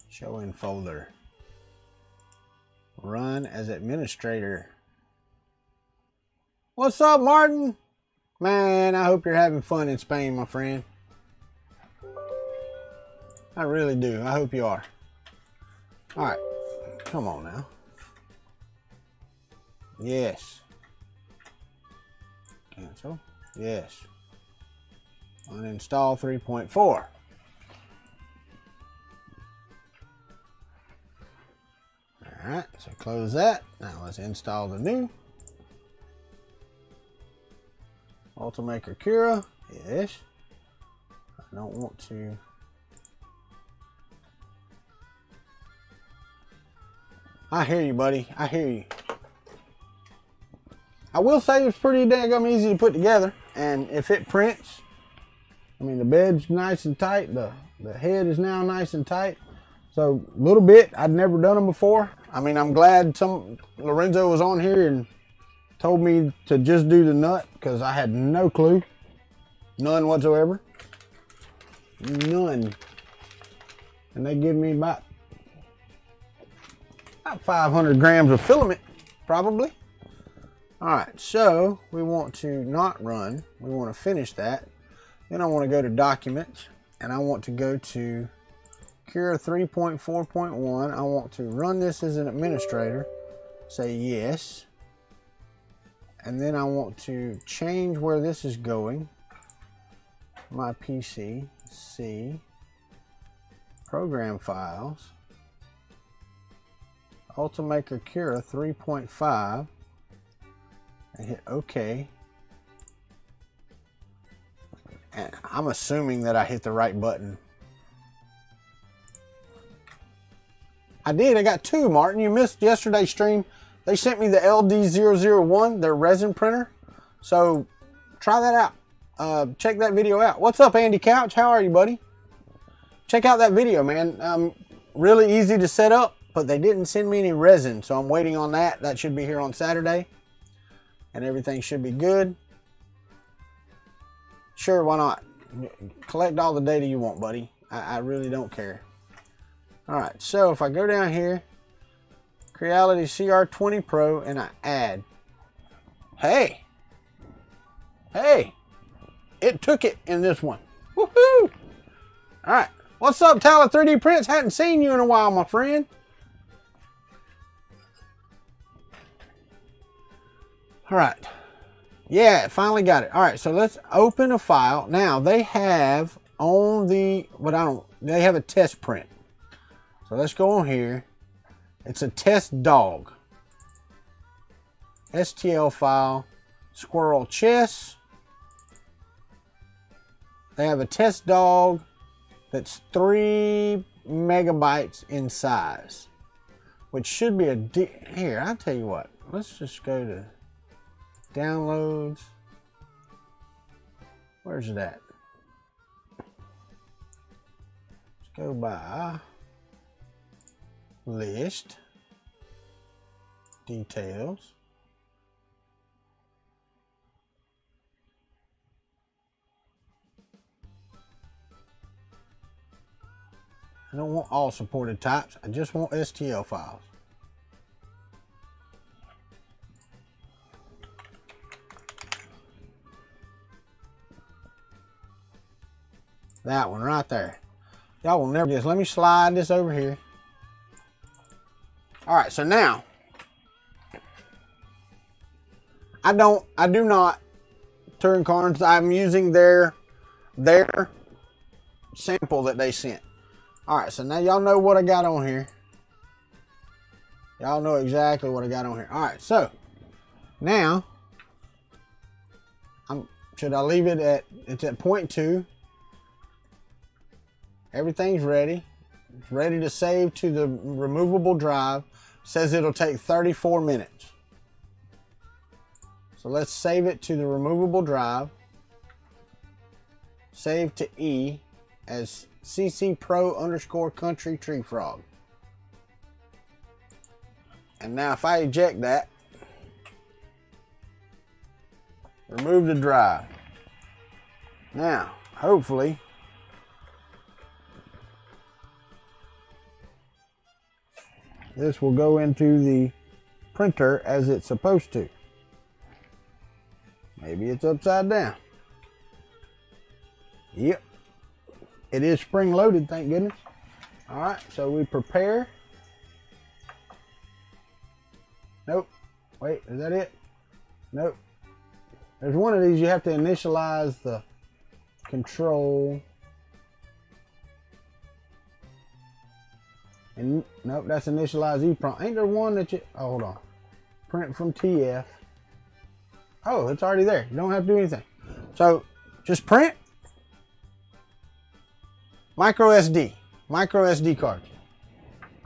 Speaker 2: Show in folder. Run as administrator. What's up, Martin? Man, I hope you're having fun in Spain, my friend. I really do. I hope you are. All right, come on now. Yes. Cancel. Yes. Uninstall 3.4. Alright, so close that. Now let's install the new Ultimaker Cura. Yes. I don't want to. I hear you, buddy. I hear you. I will say it's pretty daggum easy to put together, and if it prints, I mean the bed's nice and tight, the head is now nice and tight. So a little bit, I'd never done them before. I mean, I'm glad Lorenzo was on here and told me to just do the nut, because I had no clue, none whatsoever, none. And they give me about 500 grams of filament, probably. All right, so we want to not run. We want to finish that. Then I want to go to Documents, and I want to go to Cura 3.4.1. I want to run this as an administrator. Say yes. And then I want to change where this is going. My PC, C, Program Files, Ultimaker Cura 3.5. And hit OK. And I'm assuming that I hit the right button. I did. I got two, Martin. You missed yesterday's stream. They sent me the LD001, their resin printer. So try that out. Check that video out. What's up, Andy Couch? How are you, buddy? Check out that video, man. Really easy to set up, but they didn't send me any resin, so I'm waiting on that. That should be here on Saturday. and everything should be good. Sure, why not? Collect all the data you want, buddy. I really don't care. Alright, so if I go down here, Creality CR20 Pro, and I add. Hey! Hey! It took it in this one. Woohoo! Alright, what's up, Talent 3D Prints? Hadn't seen you in a while, my friend. Alright. Yeah, finally got it. Alright, so let's open a file. Now, they have on the, they have a test print. So let's go on here. It's a test dog. STL file. Squirrel chest. They have a test dog that's 3 megabytes in size. Which should be here, I'll tell you what. Let's just go to downloads. Where's it at? Let's go by list, details. I don't want all supported types. I just want STL files. That one right there. Y'all will never guess. Let me slide this over here. All right, so now I do not turn cards. I'm using their sample that they sent. All right, so now y'all know what I got on here. Y'all know exactly what I got on here. All right, so now should I leave it at, it's at 0.2. Everything's ready. It's ready to save to the removable drive. Says it'll take 34 minutes. So let's save it to the removable drive. Save to E as CC Pro _ Kuntry Tree Frog. And now if I eject that, remove the drive. Now, hopefully, this will go into the printer as it's supposed to. Maybe it's upside down. Yep. It is spring loaded, thank goodness. All right, so we prepare. Nope. Wait, is that it? Nope. There's one of these you have to initialize the control. And nope, that's initialize EEPROM. Ain't there one that you, oh, hold on. Print from TF. Oh, it's already there. You don't have to do anything. So just print. Micro SD cards.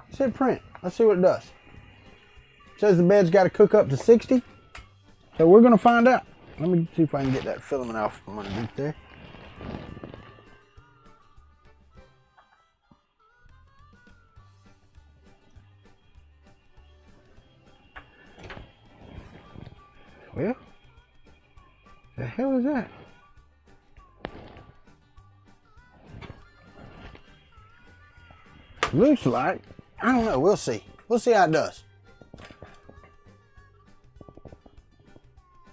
Speaker 2: It said print. Let's see what it does. It says the bed's got to cook up to 60. So we're going to find out. Let me see if I can get that filament off from underneath there. Well, the hell is that? Looks like, I don't know, we'll see. We'll see how it does.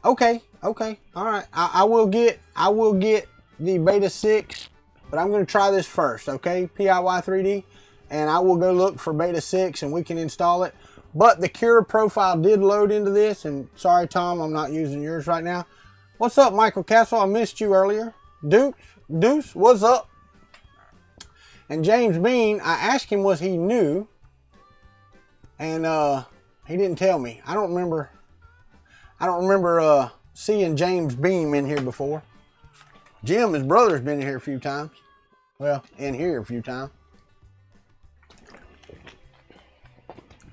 Speaker 2: Okay, all right. I will get the beta 6, but I'm going to try this first, okay? PIY 3D, and I will go look for beta 6 and we can install it. But the Cura profile did load into this, and sorry, Tom, I'm not using yours right now. What's up, Michael Castle? I missed you earlier. Deuce, what's up? And James Bean, I asked him was he new, and he didn't tell me. I don't remember seeing James Beam in here before. Jim, his brother's been in here a few times. Well, in here a few times.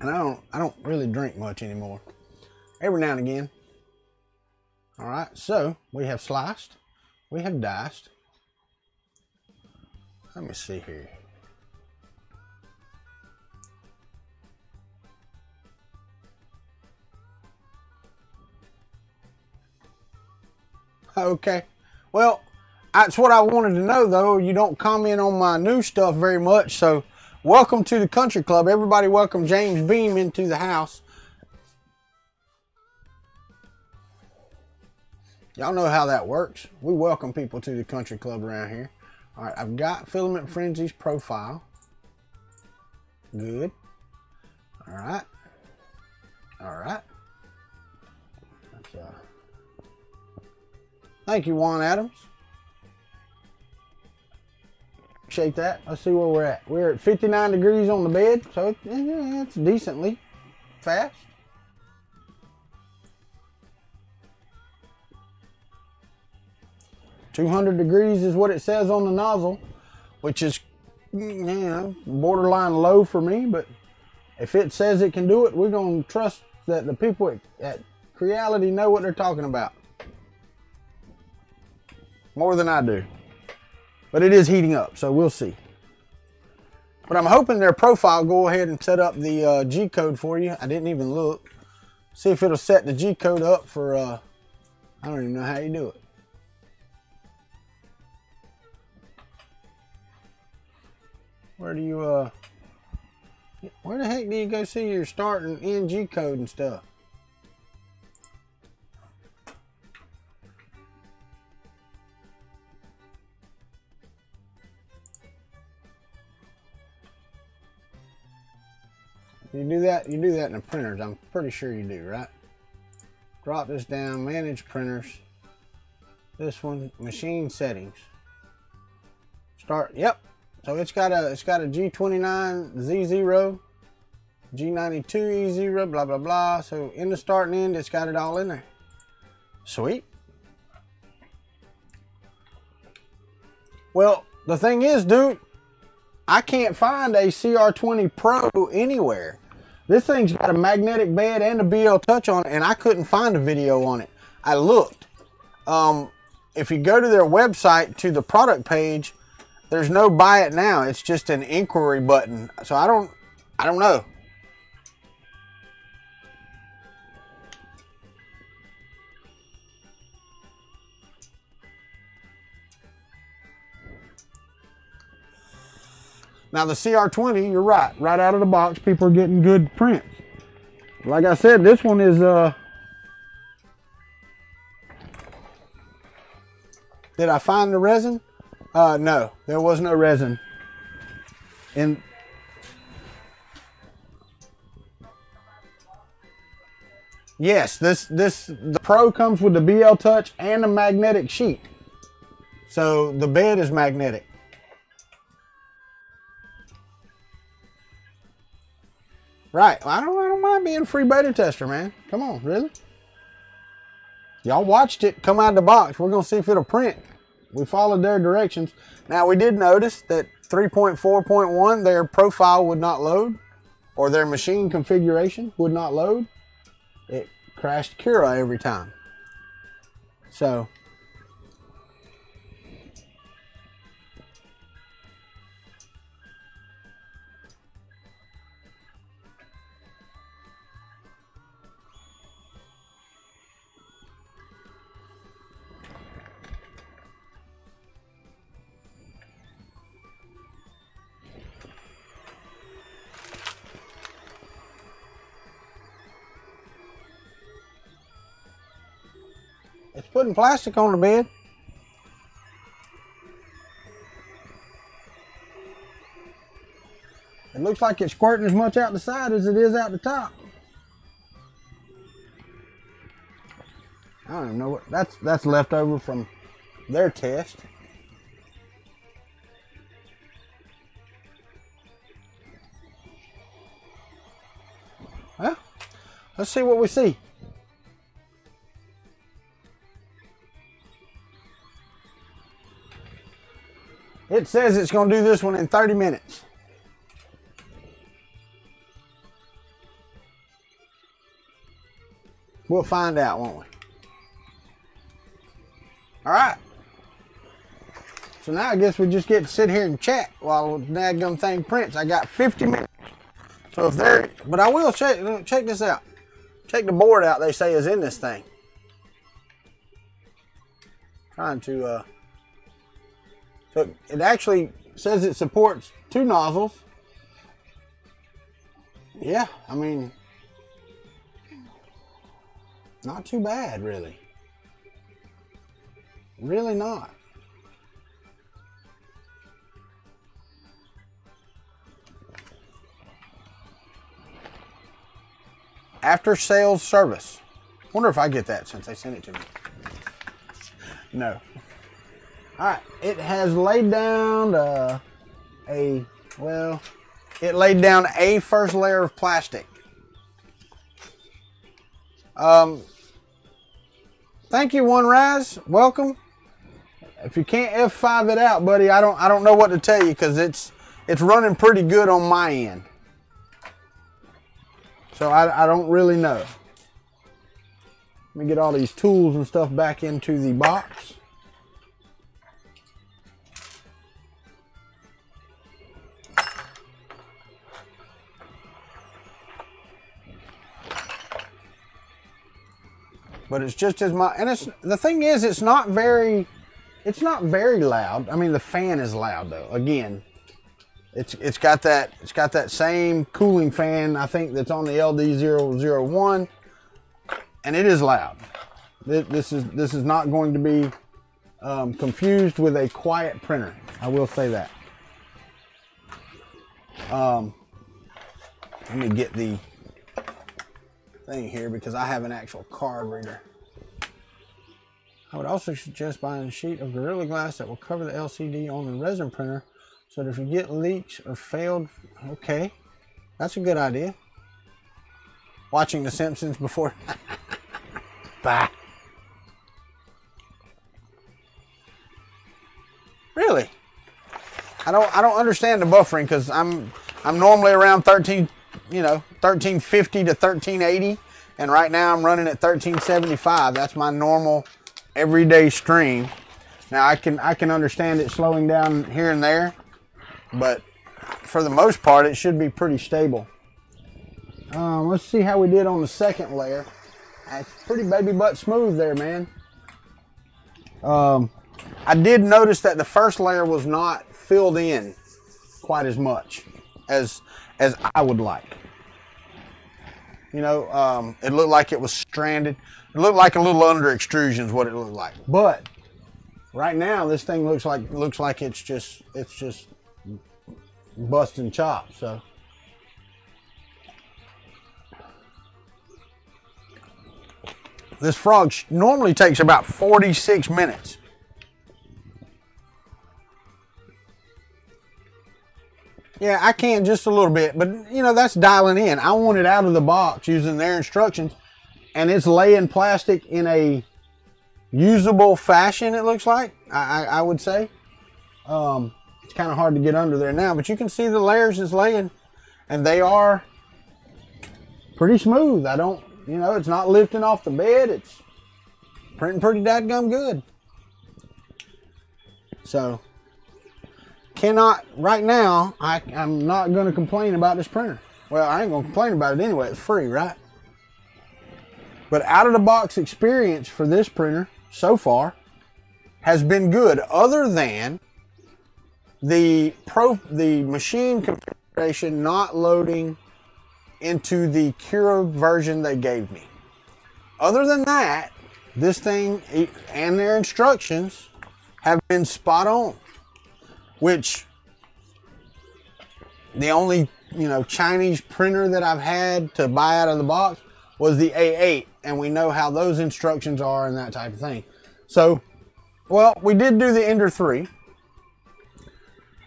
Speaker 2: And I don't really drink much anymore. Every now and again. All right, so we have sliced, we have diced. Let me see here. Okay. Well, that's what I wanted to know, though. You don't comment on my new stuff very much, so welcome to the Kuntry Klub. Everybody welcome James Beam into the house. Y'all know how that works. We welcome people to the Kuntry Klub around here. All right, I've got Filament Frenzy's profile. Good. All right. All right. That's, thank you, Juan Adams. Appreciate that. Let's see where we're at. We're at 59 degrees on the bed, so it's decently fast. "200 degrees is what it says on the nozzle, which is, you know, borderline low for me, but if it says it can do it, we're going to trust that the people at Creality know what they're talking about. More than I do. But it is heating up, so we'll see. But I'm hoping their profile go ahead and set up the G-code for you. I didn't even look. See if it'll set the G-code up for, I don't even know how you do it. Where do you, where the heck do you go see your start and end G-code and stuff? You do that in the printers. I'm pretty sure you do, right? Drop this down, manage printers. This one, machine settings. Start, yep. So it's got a G29 Z0, G92 E0, blah blah blah. So in the start and end, it's got it all in there. Sweet. Well, the thing is, dude, I can't find a CR20 Pro anywhere. This thing's got a magnetic bed and a BL Touch on it, and I couldn't find a video on it. I looked. If you go to their website to the product page, there's no buy it now. It's just an inquiry button. So I don't know. Now the CR20, you're right. Right out of the box, people are getting good prints. Like I said, this one is, did I find the resin? No, there was no resin. And yes, the Pro comes with the BL Touch and a magnetic sheet. So the bed is magnetic. Right. I don't mind being a free beta tester, man. Come on, really? Y'all watched it come out of the box. We're going to see if it'll print. We followed their directions. Now, we did notice that 3.4.1, their profile would not load, or their machine configuration would not load. It crashed Cura every time. So, it's putting plastic on the bed. It looks like it's squirting as much out the side as it is out the top. I don't even know what that's left over from their test. Well, let's see what we see. It says it's going to do this one in 30 minutes. We'll find out, won't we? All right. So now I guess we just get to sit here and chat while the daggum thing prints. I got 50 minutes. So if they're, but I will check this out. Check the board out they say is in this thing. trying to, so it actually says it supports 2 nozzles. Yeah, I mean, not too bad, really. Really not. After sales service. Wonder if I get that since they sent it to me. No. Alright, it has laid down it laid down a first layer of plastic. Thank you, One Raz. Welcome. If you can't F5 it out, buddy, I don't know what to tell you, because it's running pretty good on my end. So I don't really know. Let me get all these tools and stuff back into the box. But it's just as my, and it's, the thing is, it's not very loud. I mean, the fan is loud though. Again, it's got that same cooling fan, I think, that's on the LD001, and it is loud. This is not going to be confused with a quiet printer. I will say that. Let me get the thing here, because I have an actual card reader. I would also suggest buying a sheet of Gorilla Glass that will cover the LCD on the resin printer, so that if you get leaks or failed, okay, that's a good idea. Watching The Simpsons before. Bye. Really? I don't understand the buffering, because I'm normally around 1350 to 1380, and right now I'm running at 1375. That's my normal everyday stream. Now I can understand it slowing down here and there, but for the most part it should be pretty stable. Let's see how we did on the second layer. It's pretty baby butt smooth there, man. I did notice that the first layer was not filled in quite as much as I would like. You know, it looked like it was stranded. It looked like a little under extrusion is what it looked like. But right now this thing looks like it's just busting chops. So this frog normally takes about 46 minutes. Yeah, I can just a little bit, but you know, that's dialing in. I want it out of the box using their instructions, and it's laying plastic in a usable fashion, it looks like, I would say. It's kind of hard to get under there now, but you can see the layers it's laying, and they are pretty smooth. It's not lifting off the bed. It's printing pretty dadgum good. So, right now, I'm not going to complain about this printer. Well, I ain't going to complain about it anyway. It's free, right? But out of the box experience for this printer so far has been good, other than the machine configuration not loading into the Cura version they gave me. Other than that, this thing and their instructions have been spot on. Which, the only, Chinese printer that I've had to buy out of the box was the A8, and we know how those instructions are and that type of thing. So, well, we did do the Ender 3.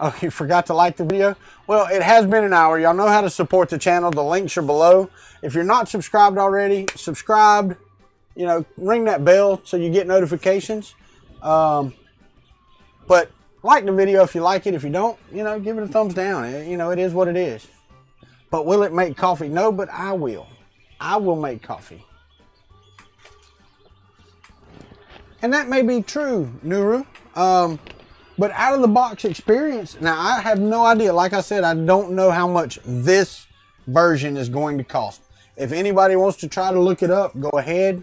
Speaker 2: Oh, you forgot to like the video? Well, it has been an hour. Y'all know how to support the channel. The links are below. If you're not subscribed already, subscribe. Ring that bell so you get notifications. But like the video if you like it. If you don't, give it a thumbs down. It is what it is. But will it make coffee? No, but I will. I will make coffee. And that may be true, Nuru. But out of the box experience, now I have no idea. Like I said, I don't know how much this version is going to cost. If anybody wants to try to look it up, go ahead.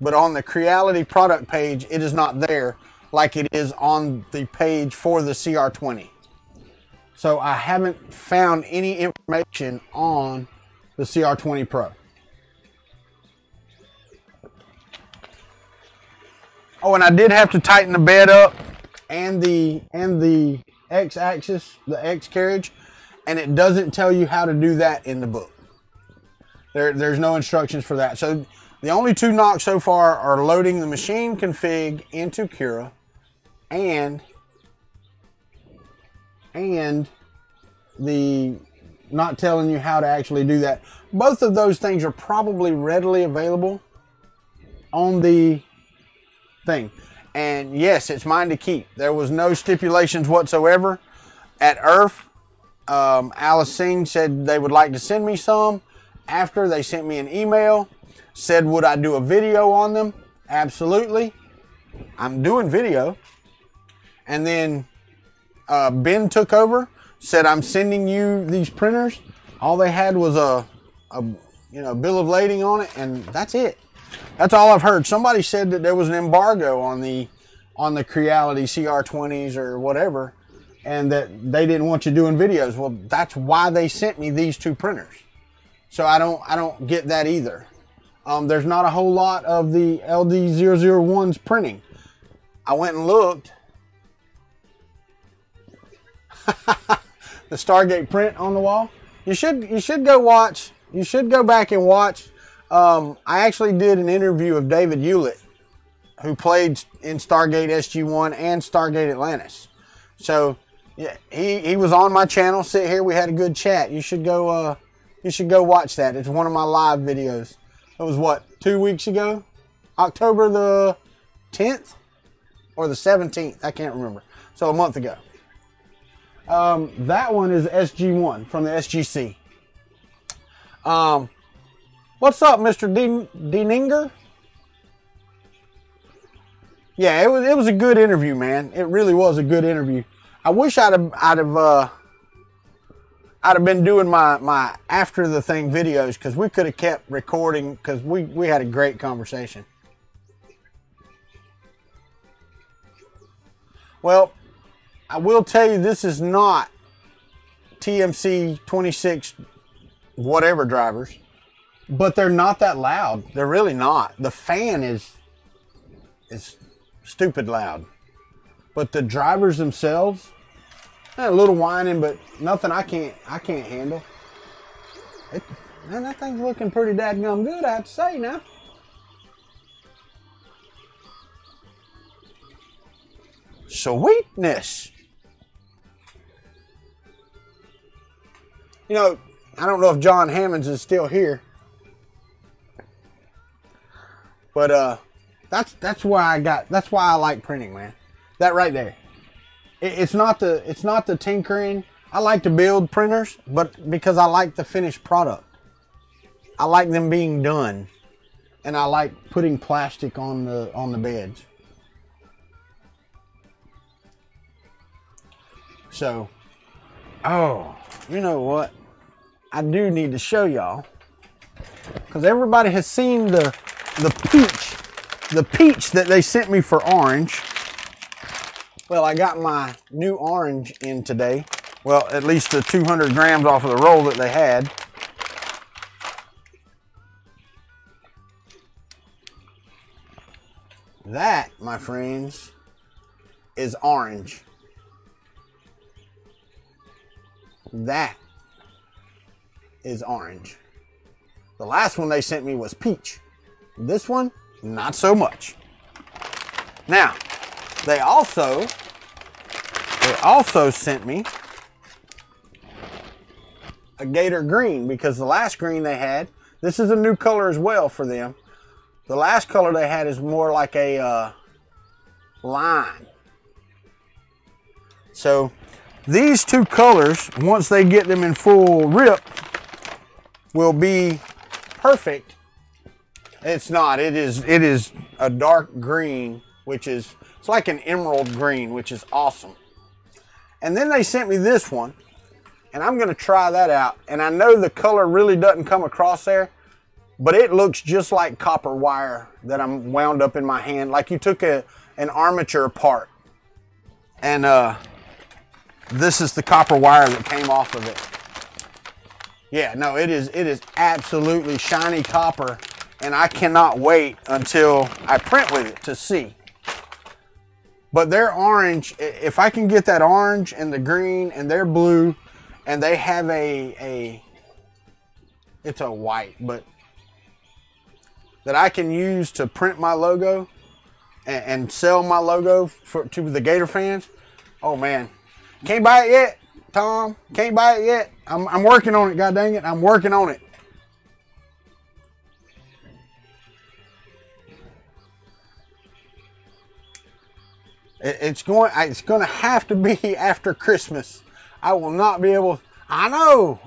Speaker 2: but on the Creality product page, it is not there like it is on the page for the CR20. So I haven't found any information on the CR20 Pro. Oh, and I did have to tighten the bed up and the X-axis, the X carriage, and it doesn't tell you how to do that in the book. There's no instructions for that. So the only two knocks so far are loading the machine config into Cura and the not telling you how to actually do that. Both of those things are probably readily available on the thing. And yes, it's mine to keep. There was no stipulations whatsoever. At IRF, Alice Singh said they would like to send me some. After, they sent me an email, said would I do a video on them? Absolutely. I'm doing video. And then Ben took over, said I'm sending you these printers. All they had was a bill of lading on it, and that's it. That's all I've heard. Somebody said that there was an embargo on the Creality CR20s or whatever, and that they didn't want you doing videos. Well, that's why they sent me these two printers. So I don't get that either. There's not a whole lot of the LD001s printing. I went and looked. The Stargate print on the wall. You should go watch. You should go back and watch. I actually did an interview of David Hewlett, who played in Stargate SG-1 and Stargate Atlantis. So yeah, he was on my channel. Sit here, we had a good chat. You should go watch that. It's one of my live videos. It was what, 2 weeks ago? October the 10th or the 17th? I can't remember. So a month ago. That one is SG-1 from the SGC. What's up, Mr. Dieninger? Yeah, it was a good interview, man. It really was a good interview. I wish I'd have been doing my after the thing videos, because we could have kept recording, because we had a great conversation. Well, I will tell you, this is not TMC 26 whatever drivers, but they're not that loud. They're really not. The fan is stupid loud, but the drivers themselves, a little whining, but nothing I can't handle. Man, that thing's looking pretty dadgum good, I have to say now. Sweetness. You know, I don't know if John Hammonds is still here, but that's why I like printing, man. That right there. It's not the tinkering. I like to build printers, but because I like the finished product. I like them being done, and I like putting plastic on the beds. So, oh, you know what? I do need to show y'all, because everybody has seen the peach that they sent me for orange. Well, I got my new orange in today. Well, at least the 200 grams off of the roll that they had. That, my friends, is orange. That is orange. The last one they sent me was peach. This one, not so much. Now, they also sent me a gator green, because the last green they had, this is a new color as well for them. The last color they had is more like a lime. So these two colors, once they get them in full rip, will be perfect. It's not. It is a dark green, which is, it's like an emerald green, which is awesome. And then they sent me this one, and I'm going to try that out. And I know the color really doesn't come across there, but it looks just like copper wire that I'm wound up in my hand. Like you took an armature apart, and this is the copper wire that came off of it. Yeah, no, it is absolutely shiny copper, and I cannot wait until I print with it to see. But they're orange. If I can get that orange and the green, and they're blue, and they have it's a white, but that I can use to print my logo and sell my logo to the Gator fans. Oh man, can't buy it yet, Tom. Can't buy it yet. I'm working on it. God dang it, I'm working on it. It's going to have to be after Christmas. I will not be able. I know.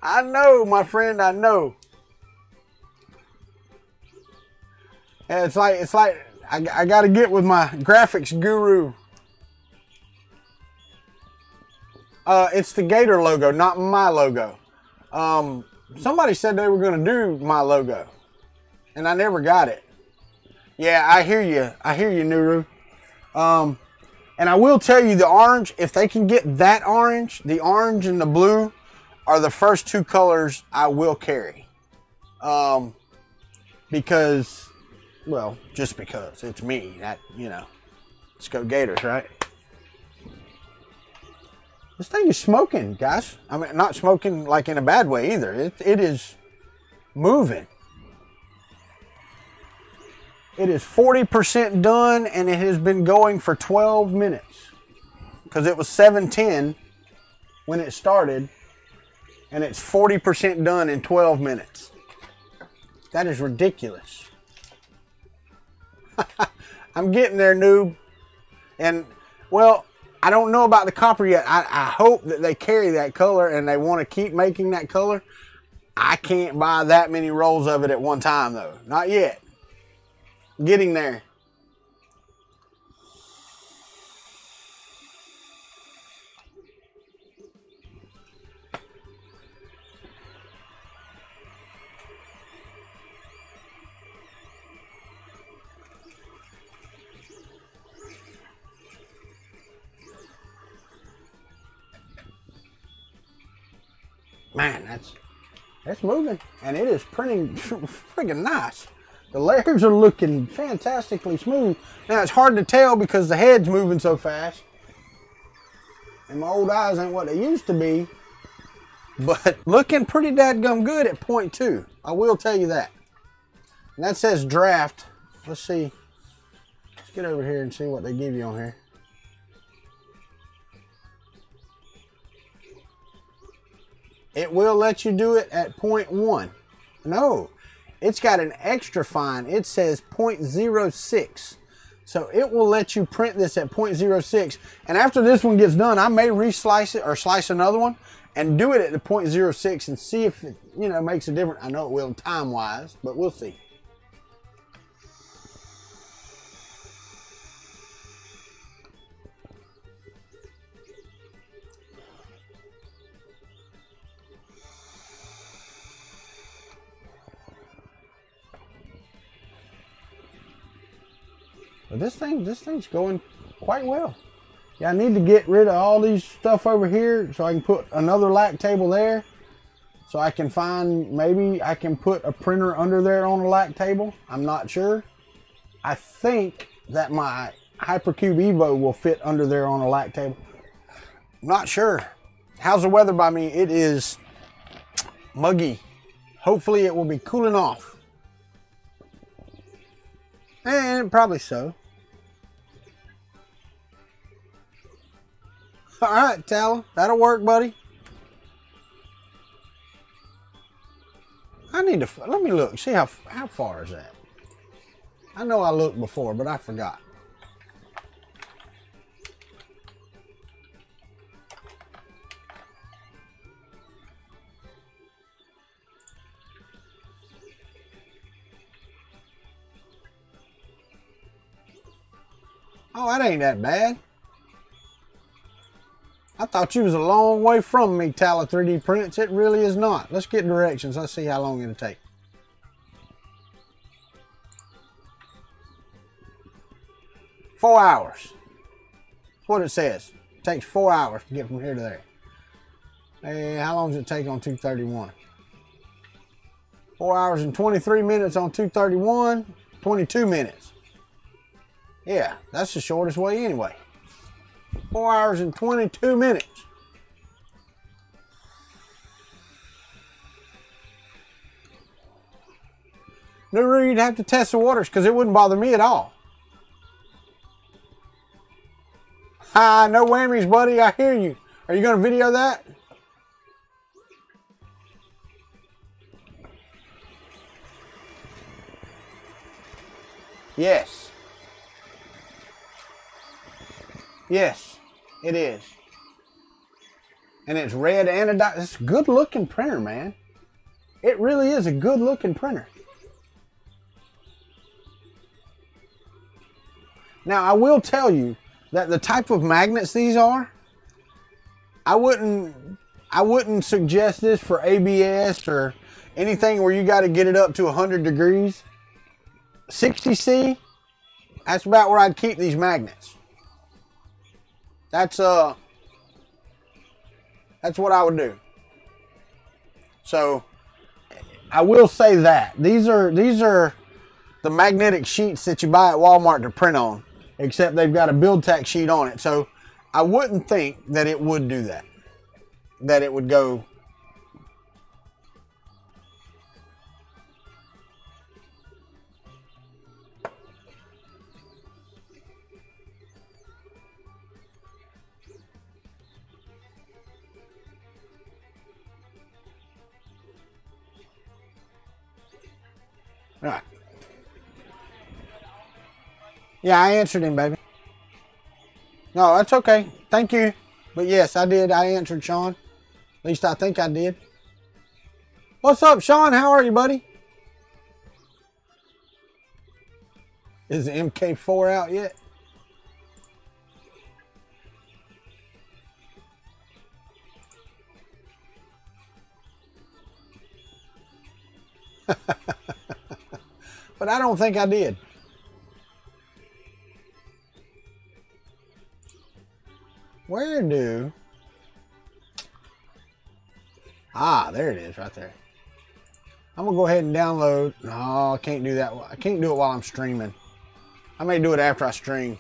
Speaker 2: I know, my friend. I know. And it's like I got to get with my graphics guru. It's the Gator logo, not my logo. Somebody said they were going to do my logo, and I never got it. Yeah, I hear you. I hear you, Nuru. And I will tell you, the orange, if they can get that orange, the orange and the blue are the first two colors I will carry. Because, well, just because it's me. That, you know, let's go Gators, right? This thing is smoking, guys. I mean, not smoking like in a bad way either. It is moving. It is 40% done, and it has been going for 12 minutes. Because it was 7:10 when it started, and it's 40% done in 12 minutes. That is ridiculous. I'm getting there, noob. And, well, I don't know about the copper yet. I hope that they carry that color and they want to keep making that color. I can't buy that many rolls of it at one time, though. Not yet. Getting there. Man, that's moving, and it is printing friggin' nice. The layers are looking fantastically smooth. Now, it's hard to tell because the head's moving so fast. And my old eyes ain't what they used to be. But looking pretty dadgum good at 0.2. I will tell you that. And that says draft. Let's see. Let's get over here and see what they give you on here. It will let you do it at 0.1. No. It's got an extra fine. It says 0.06. So it will let you print this at 0.06. And after this one gets done, I may reslice it or slice another one and do it at the 0.06 and see if it, you know, makes a difference. I know it will time-wise, but we'll see. But this thing's going quite well. Yeah, I need to get rid of all these stuff over here so I can put another lac table there. So I can find, maybe I can put a printer under there on a lac table. I'm not sure. I think that my Hypercube Evo will fit under there on a lac table. Not sure. How's the weather by me? It is muggy. Hopefully it will be cooling off. And probably so. All right, Talon, that'll work, buddy. I need to, let me look, see how far is that? I know I looked before, but I forgot. Oh, that ain't that bad. I thought you was a long way from me, Tala 3D Prints. It really is not. Let's get directions. Let's see how long it'll take. Four hours. That's what it says. It takes 4 hours to get from here to there. And how long does it take on 231? 4 hours and 23 minutes on 231. 22 minutes. Yeah, that's the shortest way anyway. 4 hours and 22 minutes. No reason you'd have to test the waters because it wouldn't bother me at all. Ah, no whammies, buddy. I hear you. Are you going to video that? Yes. Yes, it is. And it's red anodized. It's a good looking printer, man. It really is a good looking printer. Now, I will tell you that the type of magnets these are, I wouldn't suggest this for ABS or anything where you got to get it up to 100 degrees. 60C, that's about where I'd keep these magnets. That's what I would do. So I will say that these are the magnetic sheets that you buy at Walmart to print on, except they've got a build tack sheet on it. So I wouldn't think that it would do that. That it would go. All right. Yeah, I answered him, baby. No, that's okay. Thank you. But yes, I did. I answered Sean. At least I think I did. What's up, Sean? How are you, buddy? Is the MK4 out yet? But I don't think I did. Where do... Ah, there it is right there. I'm going to go ahead and download. No, I can't do that. I can't do it while I'm streaming. I may do it after I stream.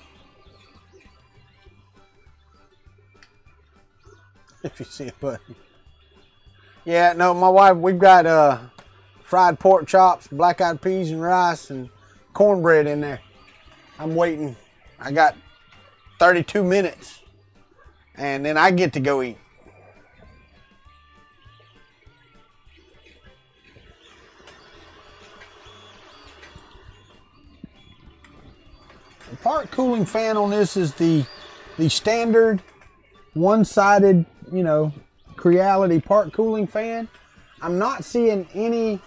Speaker 2: If you see a button. Yeah, no, my wife, we've got fried pork chops, black-eyed peas and rice, and cornbread in there. I'm waiting. I got 32 minutes, and then I get to go eat. The part cooling fan on this is the standard one-sided, you know, Creality part cooling fan. I'm not seeing any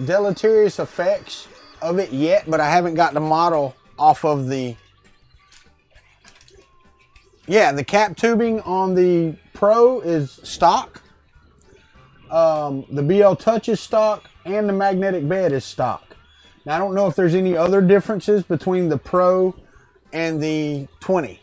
Speaker 2: deleterious effects of it yet, but I haven't got the model off of the... Yeah, the cap tubing on the Pro is stock. The BL Touch is stock, and the magnetic bed is stock. Now, I don't know if there's any other differences between the Pro and the 20.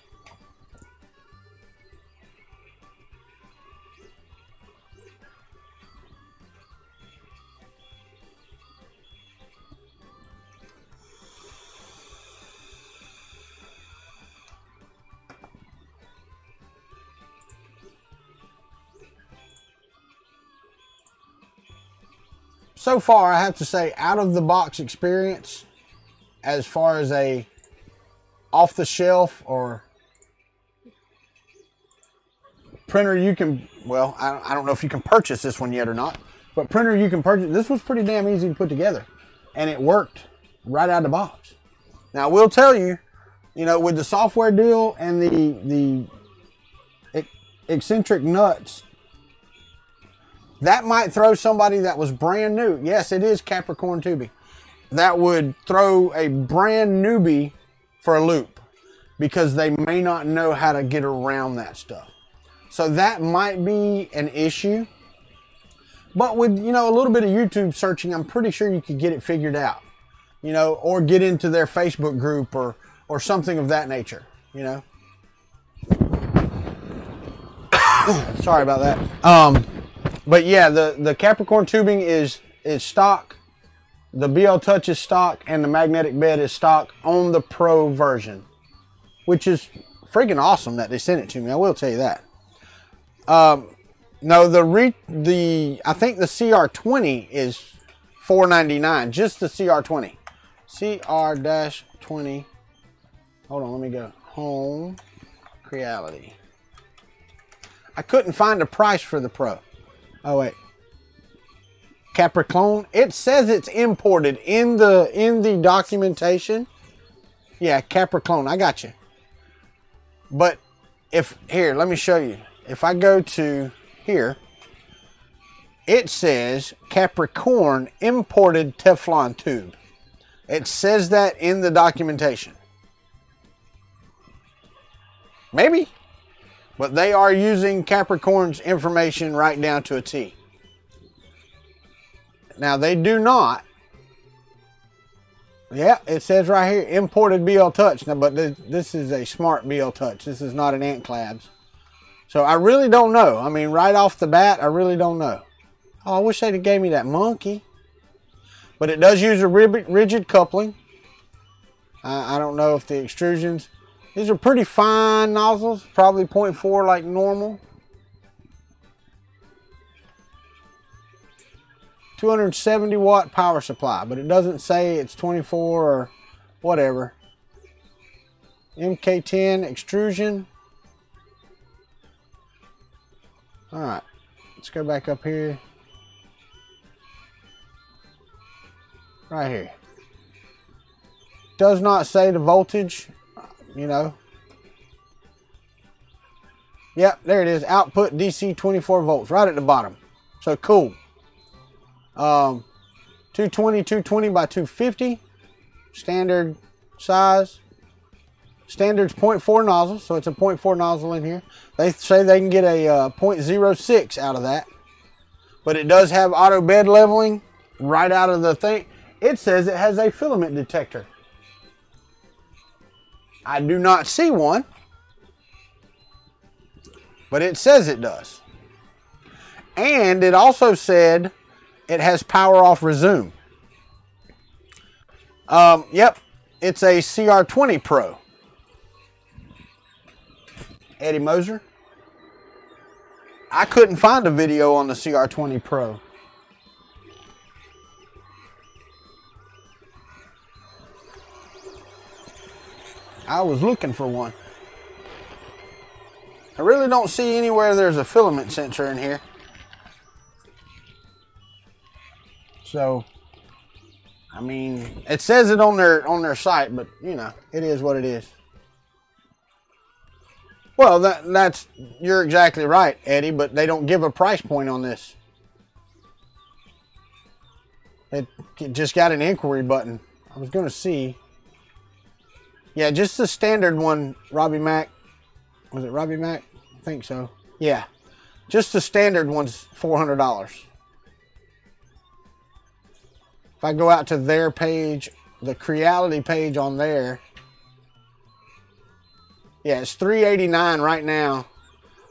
Speaker 2: So far, I have to say, out of the box experience, as far as a off the shelf or printer you can, well, I don't know if you can purchase this one yet or not, but printer you can purchase, this was pretty damn easy to put together, and it worked right out of the box. Now, I will tell you, you know, with the software deal and the eccentric nuts, that might throw somebody that was brand new. Yes, it is Capricorn tubing. That would throw a brand newbie for a loop because they may not know how to get around that stuff. So that might be an issue. But with, you know, a little bit of YouTube searching, I'm pretty sure you could get it figured out. You know, or get into their Facebook group or something of that nature, you know. Sorry about that. But yeah, the Capricorn tubing is stock. The BL Touch is stock, and the magnetic bed is stock on the Pro version, which is freaking awesome that they sent it to me. I will tell you that. No, I think the CR20 is $4.99, just the CR20. CR-20. Hold on, let me go. Home Creality. I couldn't find a price for the Pro. Oh wait. Capricorn. It says it's imported in the documentation. Yeah, Capricorn. I got you. But here, let me show you. If I go to here, it says Capricorn imported Teflon tube. It says that in the documentation. Maybe. But they are using Capricorn's information right down to a T. Now they do not. Yeah, it says right here, imported BL Touch. Now, but this is a smart BL Touch. This is not an Ant Clabs. So I really don't know. I mean, right off the bat, I really don't know. Oh, I wish they'd have gave me that monkey. But it does use a rigid coupling. I don't know if the extrusions. These are pretty fine nozzles. Probably 0.4 like normal. 270 watt power supply. But it doesn't say it's 24 or whatever. MK10 extrusion. Alright. Let's go back up here. Right here. Does not say the voltage, you know. Yep, there it is. Output DC 24 volts, right at the bottom. So cool. 220 by 250. Standard size. Standard's 0.4 nozzle, so it's a 0.4 nozzle in here. They say they can get a 0.06 out of that. But it does have auto bed leveling right out of the thing. It says it has a filament detector. I do not see one, but it says it does. And it also said it has power off resume. Yep, it's a CR20 Pro. Eddie Moser. I couldn't find a video on the CR20 Pro. I was looking for one. I really don't see anywhere there's a filament sensor in here. So, I mean, it says it on their site, but you know, it is what it is. Well, you're exactly right, Eddie, but they don't give a price point on this. It just got an inquiry button. I was going to see. Yeah, just the standard one, Robbie Mac. Was it Robbie Mac? I think so. Yeah, just the standard one's $400. If I go out to their page, the Creality page on there, yeah, it's $389 right now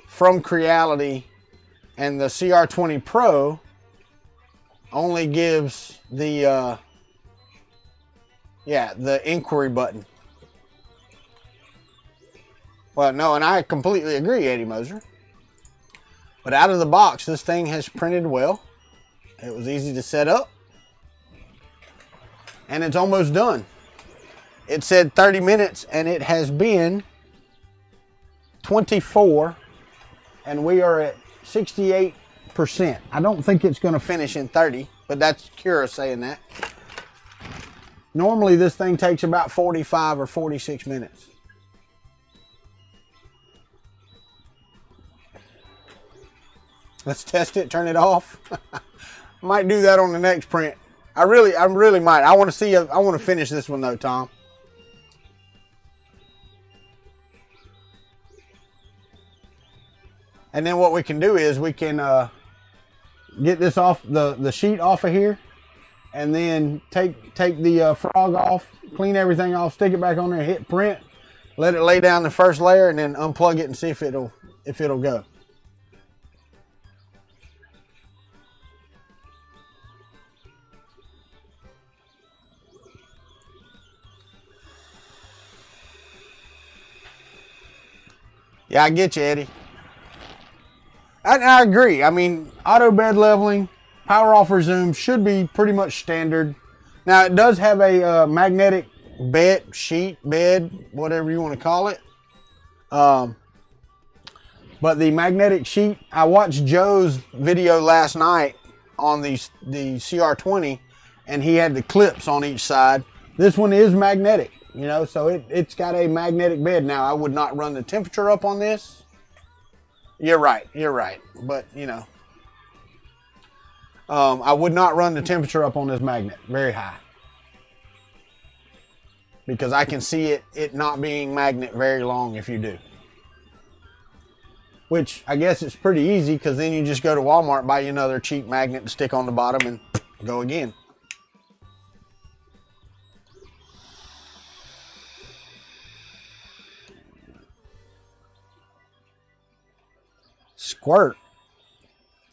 Speaker 2: from Creality, and the CR20 Pro only gives the the inquiry button. Well, no, and I completely agree, Eddie Moser. But out of the box, this thing has printed well. It was easy to set up. And it's almost done. It said 30 minutes, and it has been 24, and we are at 68%. I don't think it's going to finish in 30, but that's Kira saying that. Normally, this thing takes about 45 or 46 minutes. Let's test it, turn it off. Might do that on the next print. I really might. I want to finish this one though, Tom. And then what we can do is we can get this off, the sheet off of here, and then take the frog off, clean everything off, stick it back on there, hit print, let it lay down the first layer, and then unplug it and see if it'll go. Yeah, I get you, Eddie. I agree. I mean, auto bed leveling, power off or zoom should be pretty much standard. Now, it does have a magnetic bed, sheet, bed, whatever you want to call it. But the magnetic sheet, I watched Joe's video last night on the CR20, and he had the clips on each side. This one is magnetic, you know, so it's got a magnetic bed. Now, I would not run the temperature up on this. You're right. But, you know, I would not run the temperature up on this magnet very high, because I can see it not being magnet very long if you do. Which I guess it's pretty easy, because then you just go to Walmart, buy you another cheap magnet to stick on the bottom, and go again. Squirt.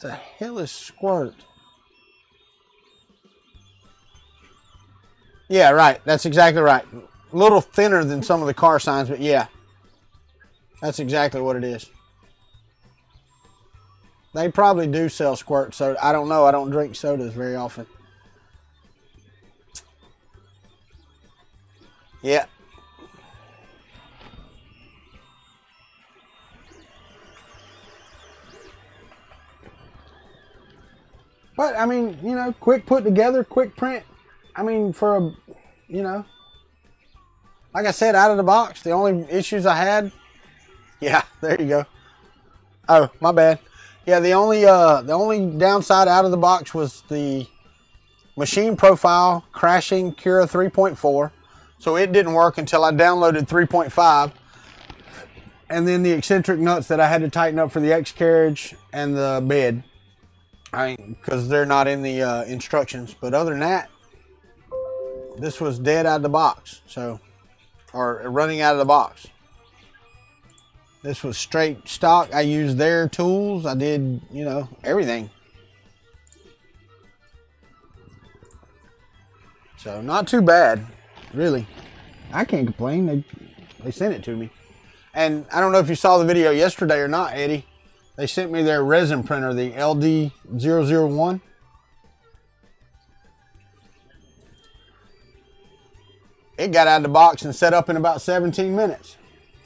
Speaker 2: What the hell is squirt? Yeah, right. That's exactly right. A little thinner than some of the car signs, but yeah. That's exactly what it is. They probably do sell squirt soda. I don't know. I don't drink sodas very often. Yeah. But, I mean, you know, quick put together, quick print. I mean, for a, you know, like I said, out of the box, the only issues I had, yeah, there you go. Oh, my bad. Yeah, the only downside out of the box was the machine profile crashing Cura 3.4. So it didn't work until I downloaded 3.5. And then the eccentric nuts that I had to tighten up for the X carriage and the bed. Because they're not in the instructions. But other than that, this was dead out of the box. So, or running out of the box. This was straight stock. I used their tools. I did, you know, everything. So, not too bad, really. I can't complain. They sent it to me. And I don't know if you saw the video yesterday or not, Eddie. They sent me their resin printer, the LD001. It got out of the box and set up in about 17 minutes.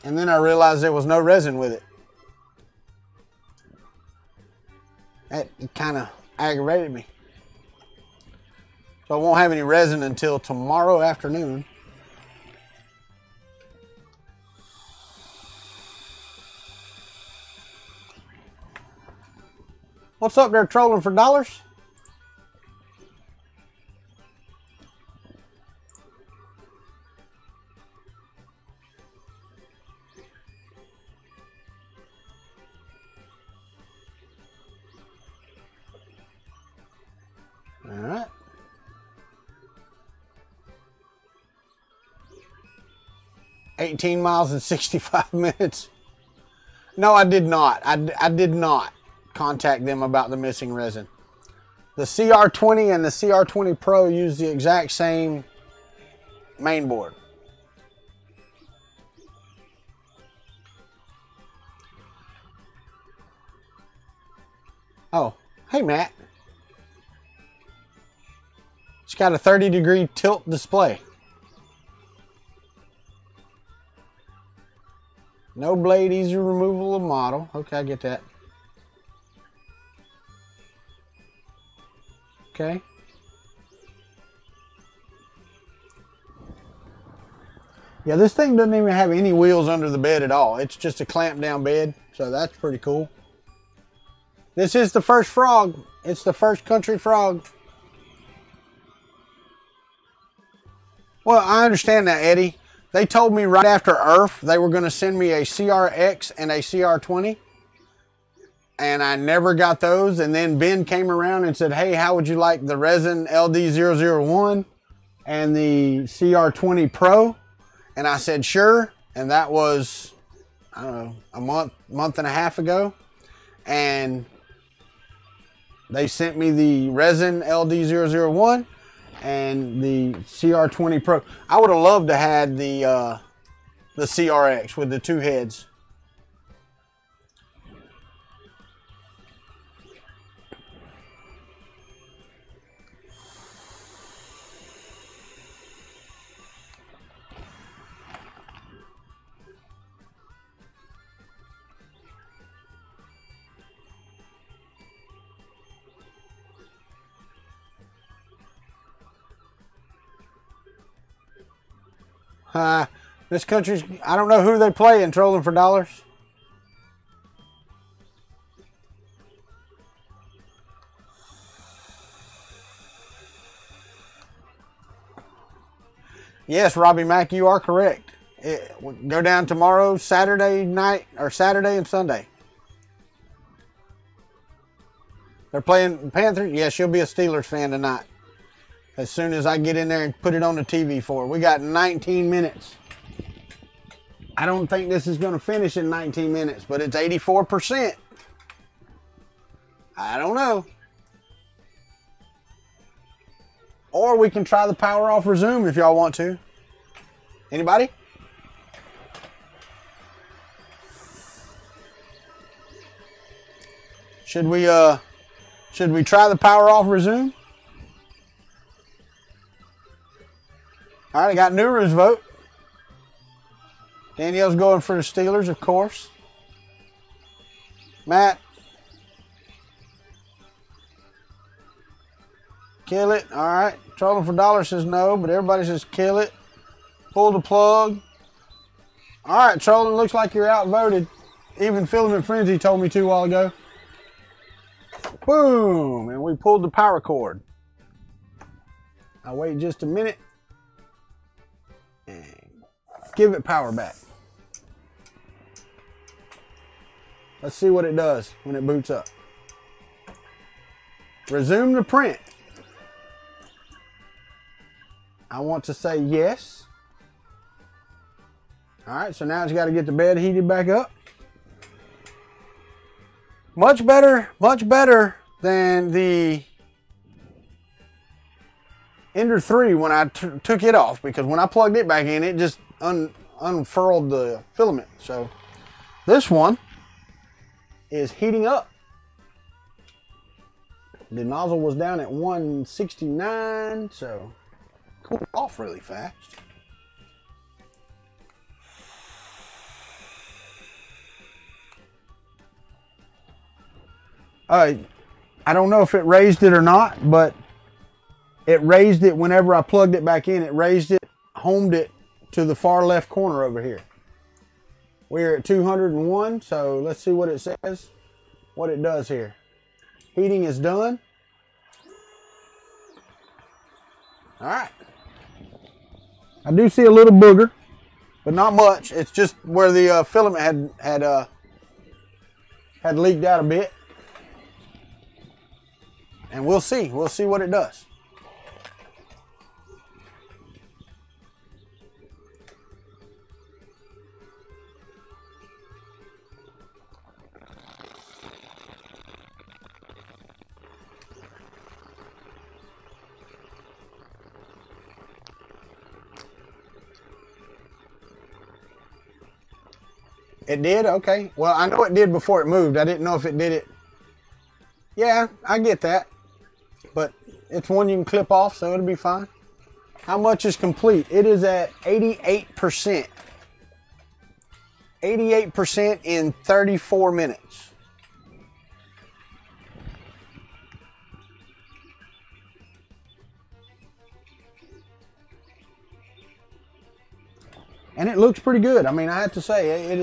Speaker 2: And then I realized there was no resin with it. That kind of aggravated me. So I won't have any resin until tomorrow afternoon. What's up there, trolling for dollars? All right. $18 miles in 65 minutes. No, I did not. I did not contact them about the missing resin. The CR20 and the CR20 Pro use the exact same mainboard. Oh, hey Matt. It's got a 30-degree tilt display. No blade, easy removal of model. Okay, I get that. Okay. Yeah, this thing doesn't even have any wheels under the bed at all. It's just a clamp down bed, so that's pretty cool. This is the first frog. It's the first Kuntry frog. Well, I understand that, Eddie. They told me right after Earth they were going to send me a CRX and a CR20. and I never got those. And then Ben came around and said, hey, how would you like the resin LD001 and the CR20 Pro? And I said, sure. And that was, I don't know, a month and a half ago. And they sent me the resin LD001 and the CR20 Pro. I would have loved to have the CRX with the 2 heads. This country's, I don't know who they play in Trolling for Dollars. Yes, Robbie Mack, you are correct. Go down tomorrow, Saturday night, or Saturday and Sunday. They're playing Panthers. Yes, you'll be a Steelers fan tonight. As soon as I get in there and put it on the TV for her. We got 19 minutes. I don't think this is going to finish in 19 minutes, but it's 84%. I don't know. Or we can try the power off resume if y'all want to. Anybody? Should we try the power off resume? All right, I got Nuru's vote. Danielle's going for the Steelers, of course. Matt. Kill it. All right. Trolling for Dollars says no, but everybody says kill it. Pull the plug. All right, Trolling, looks like you're outvoted. Even Filament Frenzy told me 2 while ago. Boom, and we pulled the power cord. I'll wait just a minute. And give it power back. Let's see what it does when it boots up. Resume the print. I want to say yes. All right, so now it's got to get the bed heated back up. Much better than the Ender 3 when I took it off, because when I plugged it back in, it just unfurled the filament. So this one is heating up. The nozzle was down at 169, so cooled off really fast. I don't know if it raised it or not, but it raised it whenever I plugged it back in. It raised it, homed it to the far left corner over here. We're at 201, so let's see what it says, what it does here. Heating is done. All right. I do see a little booger, but not much. It's just where the filament had leaked out a bit. And we'll see what it does. It did? Okay. Well, I know it did before it moved. I didn't know if it did it. Yeah, I get that. But it's one you can clip off, so it'll be fine. How much is complete? It is at 88%. 88% in 34 minutes. And it looks pretty good. I mean, I have to say, it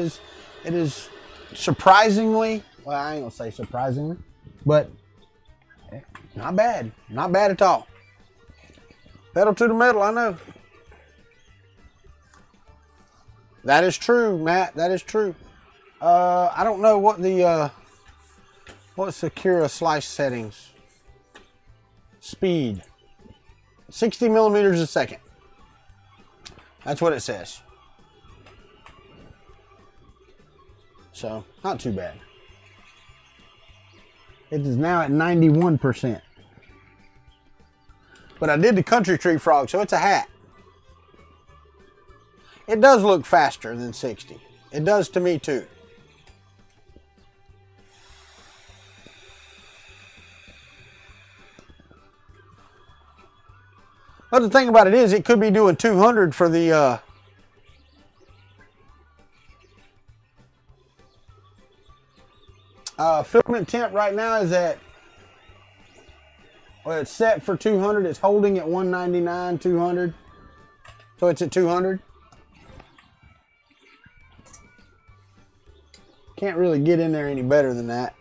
Speaker 2: is surprisingly, well, I ain't gonna say surprisingly, but not bad. Not bad at all. Pedal to the metal, I know. That is true, Matt. That is true. I don't know what the What's Sakura slice settings? Speed. 60 millimeters a second. That's what it says. So, not too bad. It is now at 91%. But I did the Country Tree Frog, so it's a hat. It does look faster than 60. It does to me too. But the thing about it is, it could be doing 200 for the filament temp right now is at, well, it's set for 200. It's holding at 199, 200. So it's at 200. Can't really get in there any better than that.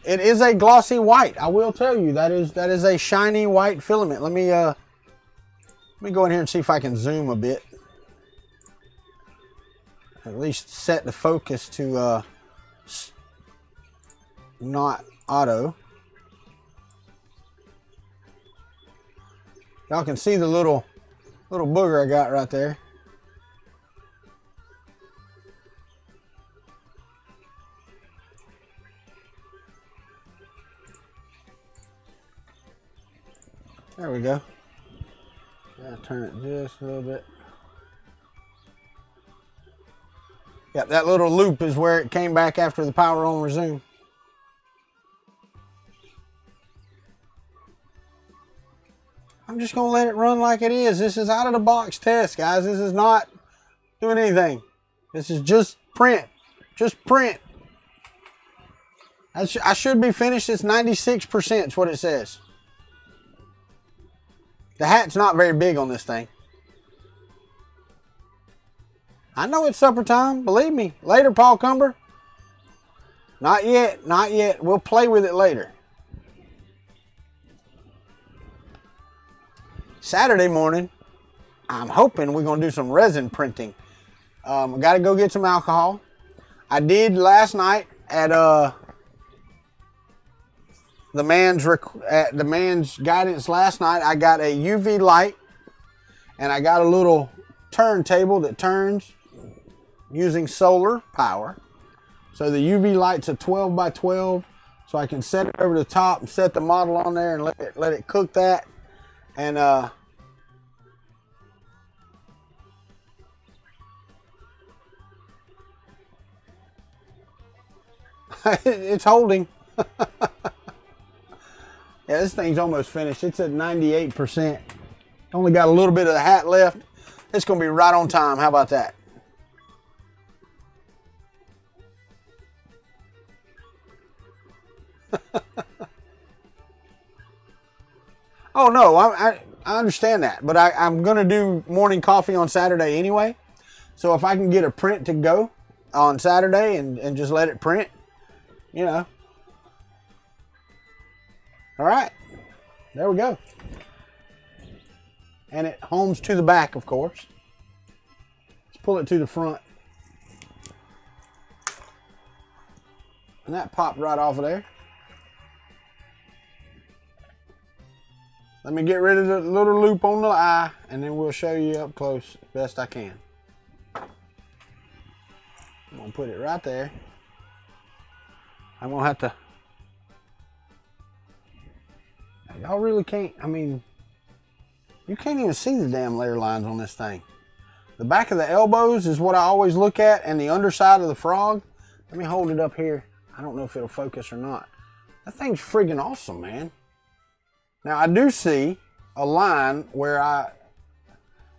Speaker 2: It is a glossy white. I will tell you that is a shiny white filament. Let me go in here and see if I can zoom a bit. At least set the focus to not auto. Y'all can see the little booger I got right there. There we go. Yeah, turn it just a little bit. Yep, that little loop is where it came back after the power on resume. I'm just going to let it run like it is. This is out of the box test, guys. This is not doing anything. This is just print. Just print. I should be finished. It's 96% is what it says. The hat's not very big on this thing. I know it's supper time. Believe me. Later, Paul Cumber. Not yet. Not yet. We'll play with it later. Saturday morning, I'm hoping we're going to do some resin printing. I got to go get some alcohol. I did last night at the man's guidance last night. I got a UV light and I got a little turntable that turns using solar power. So the UV light's a 12 by 12, so I can set it over the top and set the model on there and let it cook that. And it's holding. Yeah, this thing's almost finished. It's at 98%. Only got a little bit of the hat left. It's going to be right on time. How about that? Oh, no, I understand that. But I'm going to do morning coffee on Saturday anyway. So if I can get a print to go on Saturday and just let it print, you know. All right. There we go. And it homes to the back, of course. Let's pull it to the front. And that popped right off of there. Let me get rid of the little loop on the eye, and then we'll show you up close as best I can. I'm going to put it right there. I'm going to have to... Y'all really can't, I mean, you can't even see the damn layer lines on this thing. The back of the elbows is what I always look at, and the underside of the frog. Let me hold it up here. I don't know if it'll focus or not. That thing's friggin' awesome, man. Now, I do see a line where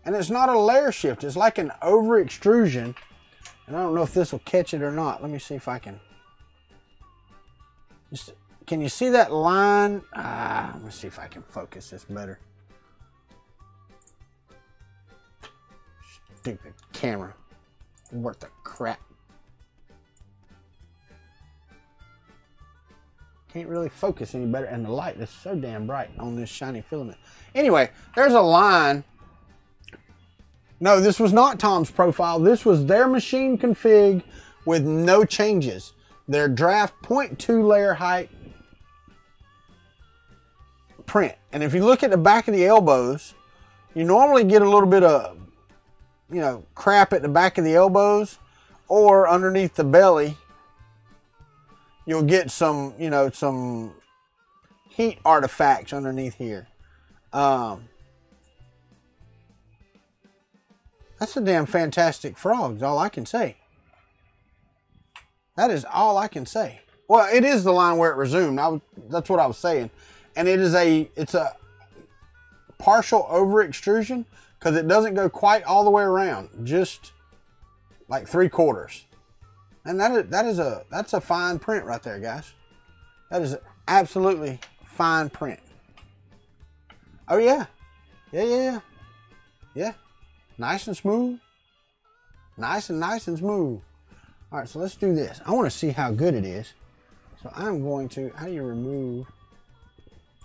Speaker 2: and it's not a layer shift. It's like an over extrusion. And I don't know if this will catch it or not. Let me see if I can. Can you see that line? Let me see if I can focus this better. Stupid camera. Worth the crap. Can't really focus any better, and the light is so damn bright on this shiny filament. Anyway, there's a line No, this was not Tom's profile. This was their machine config with no changes. Their draft 0.2 layer height print. And if you look at the back of the elbows, you normally get a little bit of, you know, crap at the back of the elbows, or underneath the belly, you'll get some, you know, some heat artifacts underneath here. That's a damn fantastic frog, is all I can say. That is all I can say. Well, it is the line where it resumed. That's what I was saying. And it's a partial over extrusion, because it doesn't go quite all the way around, just like 3/4. And that's a fine print right there, guys. That is absolutely fine print. Oh yeah. Yeah. Nice and smooth. Nice and smooth. All right, so let's do this. I want to see how good it is. So I'm going to, how do you remove,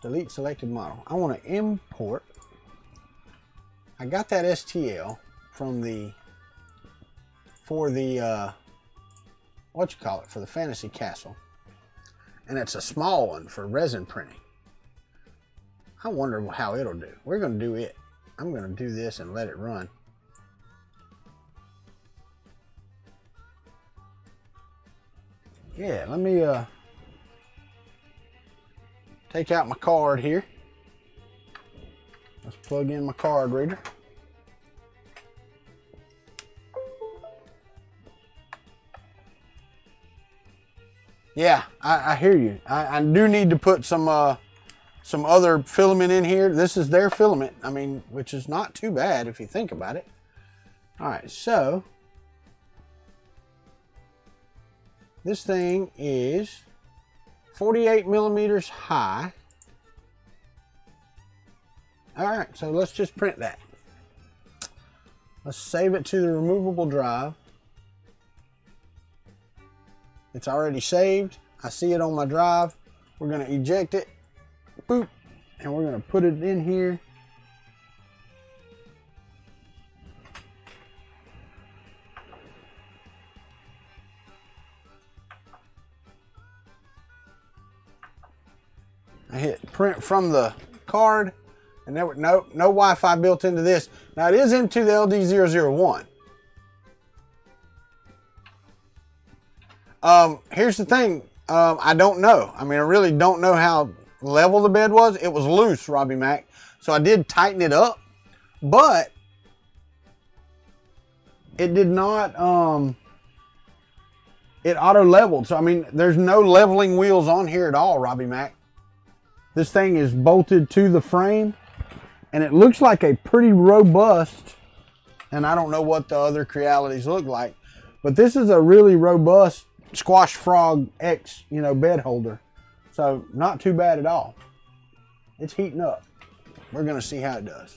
Speaker 2: delete selected model? I want to import. I got that STL from for the Fantasy Castle. And it's a small one for resin printing. I wonder how it'll do. We're going to do it. I'm going to do this and let it run. Yeah, let me take out my card here. Let's plug in my card reader. Yeah, I hear you. I do need to put some other filament in here. This is their filament, I mean, which is not too bad if you think about it. All right, so this thing is 48 millimeters high. All right, so let's just print that. Let's save it to the removable drive. It's already saved. I see it on my drive. We're going to eject it. Boop. And we're going to put it in here. I hit print from the card, and there were no Wi-Fi built into this. Now it is into the LD001. Here's the thing. I don't know. I mean, I really don't know how level the bed was. It was loose, Robbie Mac. So I did tighten it up, but it did not, it auto leveled. So, I mean, there's no leveling wheels on here at all, Robbie Mac. This thing is bolted to the frame, and it looks like a pretty robust, and I don't know what the other Crealities look like, but this is a really robust Squash Frog X, you know, bed holder. So not too bad at all. It's heating up. We're going to see how it does.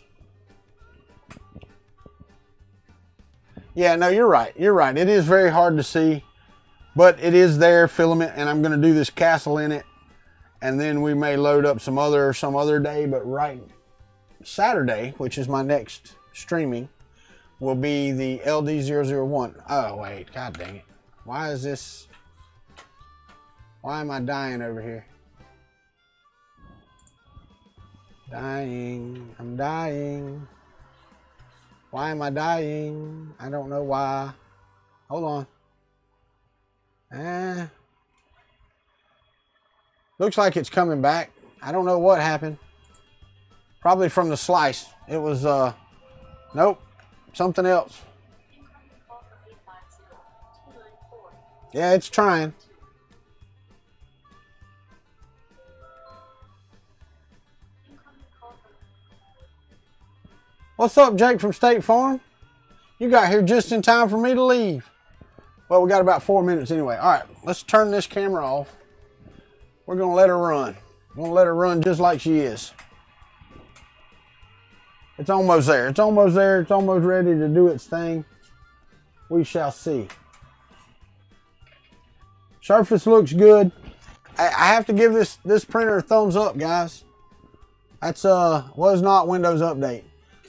Speaker 2: Yeah, no, you're right. You're right. It is very hard to see, but it is there, filament, and I'm going to do this castle in it. And then we may load up some other day, but right Saturday, which is my next streaming, will be the LD001. Oh, wait. God dang it. Why is this? Why am I dying over here? Dying. I'm dying. Why am I dying? I don't know why. Hold on. Looks like it's coming back. I don't know what happened. Probably from the slice. It was, nope, something else. Yeah, it's trying. What's up, Jake from State Farm? You got here just in time for me to leave. Well, we got about 4 minutes anyway. All right, let's turn this camera off. We're going to let her run. We're going to let her run just like she is. It's almost there. It's almost there. It's almost ready to do its thing. We shall see. Surface looks good. I have to give this printer a thumbs up, guys. That's was not Windows Update,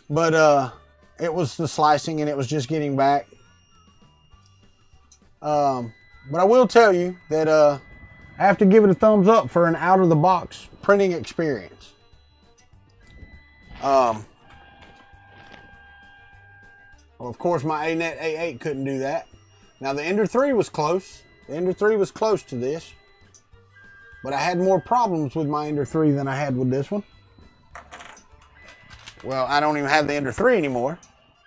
Speaker 2: but it was the slicing and it was just getting back. But I will tell you that I have to give it a thumbs up for an out-of-the-box printing experience. Well, of course, my ANET A8 couldn't do that. Now, the Ender 3 was close. The Ender 3 was close to this. But I had more problems with my Ender 3 than I had with this one. Well, I don't even have the Ender 3 anymore.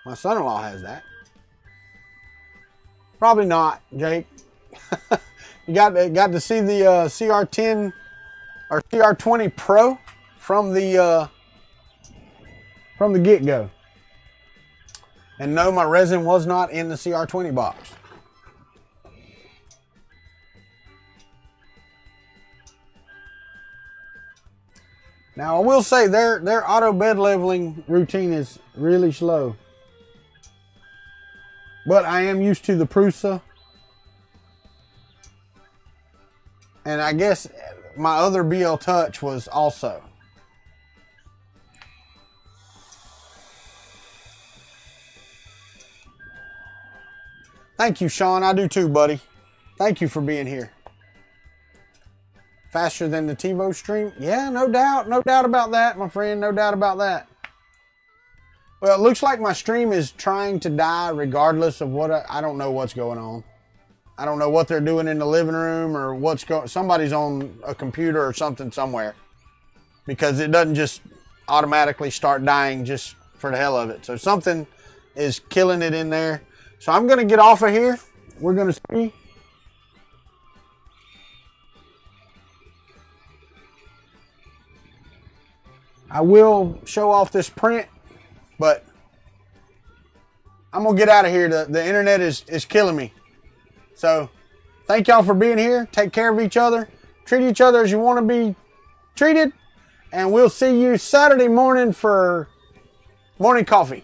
Speaker 2: My son-in-law has that. Probably not, Jake. You got to see the CR10 or CR20 Pro from the get-go. And no, my resin was not in the CR20 box. Now I will say their auto bed leveling routine is really slow. But I am used to the Prusa. And I guess my other BL Touch was also. Thank you, Sean. I do too, buddy. Thank you for being here. Faster than the TiVo stream? Yeah, no doubt. No doubt about that, my friend. No doubt about that. Well, it looks like my stream is trying to die regardless of what I don't know what's going on. I don't know what they're doing in the living room or what's going. Somebody's on a computer or something somewhere, because it doesn't just automatically start dying just for the hell of it. So something is killing it in there. So I'm going to get off of here. We're going to see. I will show off this print, but I'm going to get out of here. The internet is killing me. So thank y'all for being here. Take care of each other. Treat each other as you want to be treated. And we'll see you Saturday morning for morning coffee.